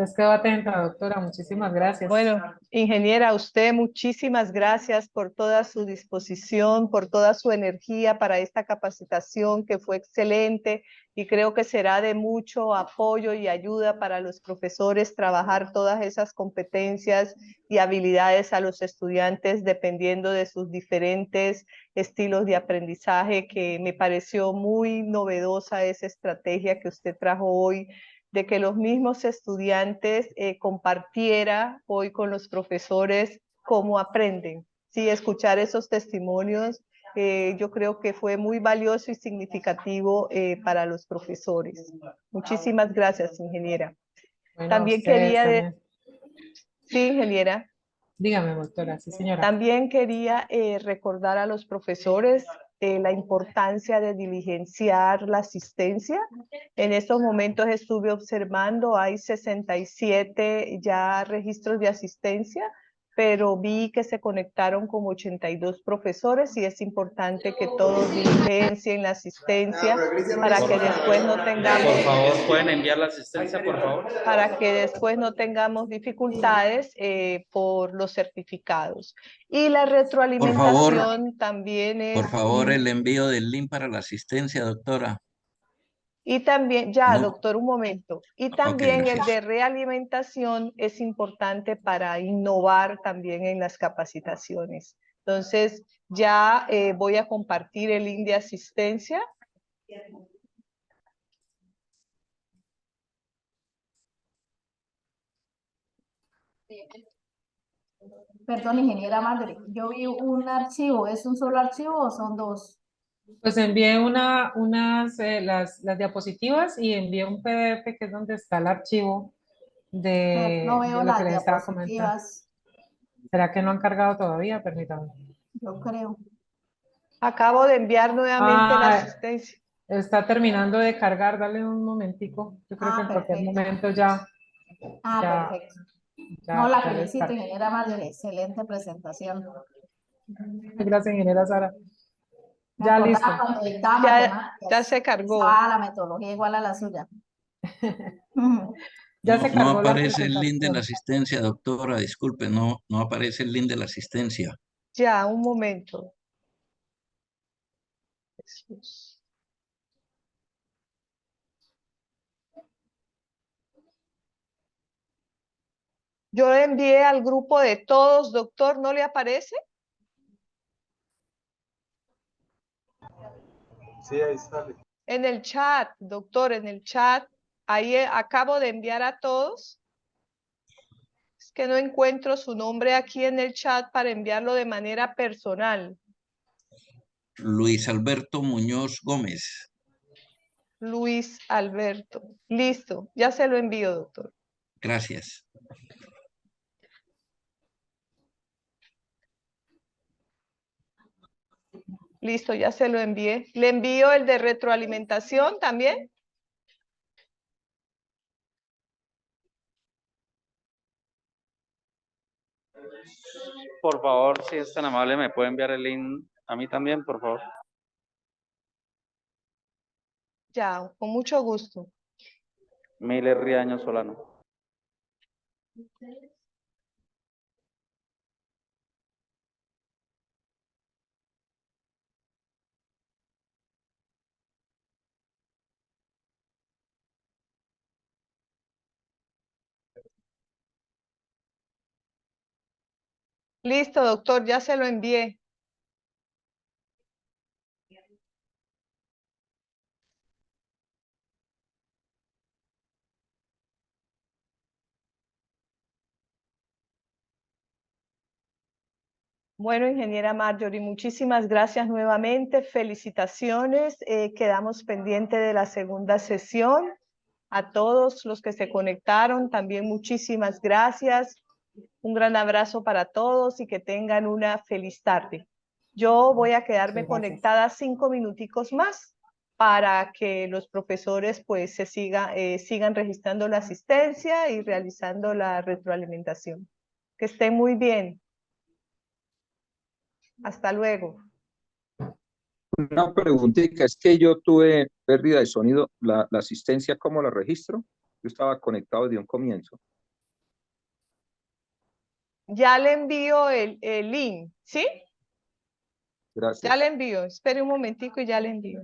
Entonces quedo atenta, doctora. Muchísimas gracias. Bueno, ingeniera, a usted muchísimas gracias por toda su disposición, por toda su energía para esta capacitación que fue excelente y creo que será de mucho apoyo y ayuda para los profesores trabajar todas esas competencias y habilidades a los estudiantes dependiendo de sus diferentes estilos de aprendizaje, que me pareció muy novedosa esa estrategia que usted trajo hoy, de que los mismos estudiantes compartiera hoy con los profesores cómo aprenden. Sí, escuchar esos testimonios yo creo que fue muy valioso y significativo para los profesores. Muchísimas gracias, ingeniera. Bueno, También ustedes quería... también. Sí, ingeniera. Dígame, doctora. Sí, señora. También quería recordar a los profesores la importancia de diligenciar la asistencia. En estos momentos estuve observando, hay 67 ya registros de asistencia, pero vi que se conectaron como 82 profesores y es importante que todos diligencien la asistencia para que después no tengamos... Por favor, ¿pueden enviar la asistencia, por favor? Para que después no tengamos dificultades por los certificados. Y la retroalimentación también es... Por favor, el envío del link para la asistencia, doctora. Y también, ya, No. doctor, un momento. Y también el gracias. de realimentación es importante para innovar también en las capacitaciones. Entonces, ya voy a compartir el link de asistencia. Perdón, ingeniera Marjorie, yo vi un archivo, ¿es un solo archivo o son dos? Pues envié las diapositivas y envié un PDF que es donde está el archivo No de veo lo que las les estaba comentando. diapositivas, ¿Será que no han cargado todavía? Permítanme. yo creo. Acabo de enviar nuevamente la asistencia. Está terminando de cargar, dale un momentico. Yo creo que en cualquier Perfecto. momento ya. Perfecto. ya- No, la ya les felicito, cargo. ingeniera Marjorie, excelente presentación. Gracias, ingeniera Sara. Me Ya acordaba listo. cuando dictaba Ya matemáticas, se cargó. usaba la metodología igual a la suya. Ya No, se no cargó la aparece el link de la presentación. asistencia, doctora. Disculpe, no aparece el link de la asistencia. Ya, un momento. Jesús. Yo envié al grupo de todos, doctor, ¿no le aparece? Sí, ahí sale. En el chat, doctor, en el chat. Ahí acabo de enviar a todos. Es que no encuentro su nombre aquí en el chat para enviarlo de manera personal. Luis Alberto Muñoz Gómez. Luis Alberto. Listo, ya se lo envío, doctor. Gracias. Listo, ya se lo envié. ¿Le envío el de retroalimentación también? Por favor, si es tan amable, ¿me puede enviar el link a mí también, por favor? Ya, con mucho gusto. Miller Riaño Solano. Listo, doctor, ya se lo envié. Bueno, ingeniera Marjorie, muchísimas gracias nuevamente. Felicitaciones. Quedamos pendientes de la segunda sesión. A todos los que se conectaron, también muchísimas gracias. Un gran abrazo para todos y que tengan una feliz tarde. Yo voy a quedarme conectada 5 minuticos más para que los profesores pues sigan registrando la asistencia y realizando la retroalimentación. Que estén muy bien. Hasta luego. Una preguntita, es que yo tuve pérdida de sonido, la asistencia, ¿cómo la registro? Yo estaba conectado desde un comienzo. Ya le envío el link, ¿sí? Gracias. Ya le envío. Espere un momentico y ya le envío.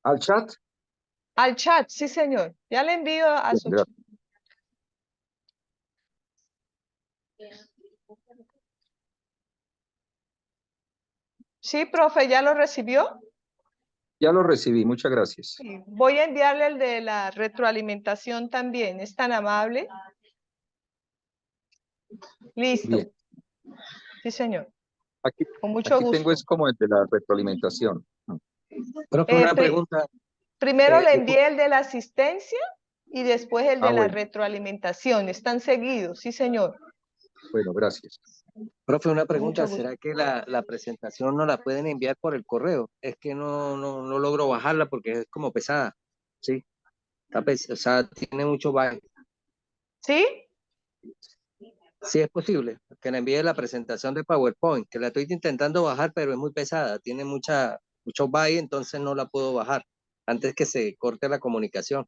¿Al chat? Al chat, sí, señor. Ya le envío a su chat. Gracias. Sí, profe, ¿ya lo recibió? Ya lo recibí, muchas gracias. Sí. Voy a enviarle el de la retroalimentación también. ¿Es tan amable? Listo. Bien. Sí, señor. Aquí, Con mucho aquí gusto. tengo es como el de la retroalimentación. Profe, una pregunta. Primero le disculpe. envié el de la asistencia y después el de la Bueno, retroalimentación. Están seguidos, sí, señor. bueno, gracias. Profe, una pregunta. mucho gusto. ¿Será que la presentación no la pueden enviar por el correo? Es que no logro bajarla porque es como pesada. Sí. O sea, tiene mucho byte. ¿Sí? Sí, es posible que le envíe la presentación de PowerPoint, que la estoy intentando bajar, pero es muy pesada, tiene mucho byte, entonces no la puedo bajar antes que se corte la comunicación.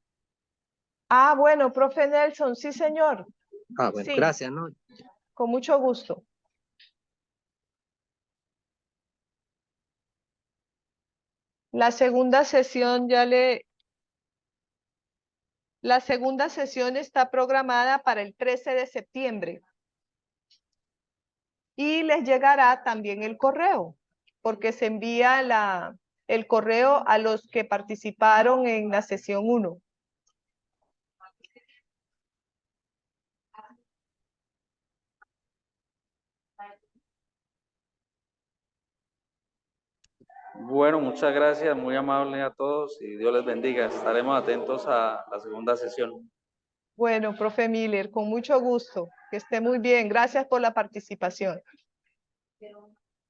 Ah, bueno, profe Nelson, sí, señor. Ah, bueno, Sí, gracias, ¿no? con mucho gusto. La segunda sesión La segunda sesión está programada para el 13 de septiembre. Y les llegará también el correo, porque se envía el correo a los que participaron en la sesión 1. Bueno, muchas gracias, muy amable a todos y Dios les bendiga. Estaremos atentos a la segunda sesión. Bueno, profe Miller, con mucho gusto. Que esté muy bien. Gracias por la participación.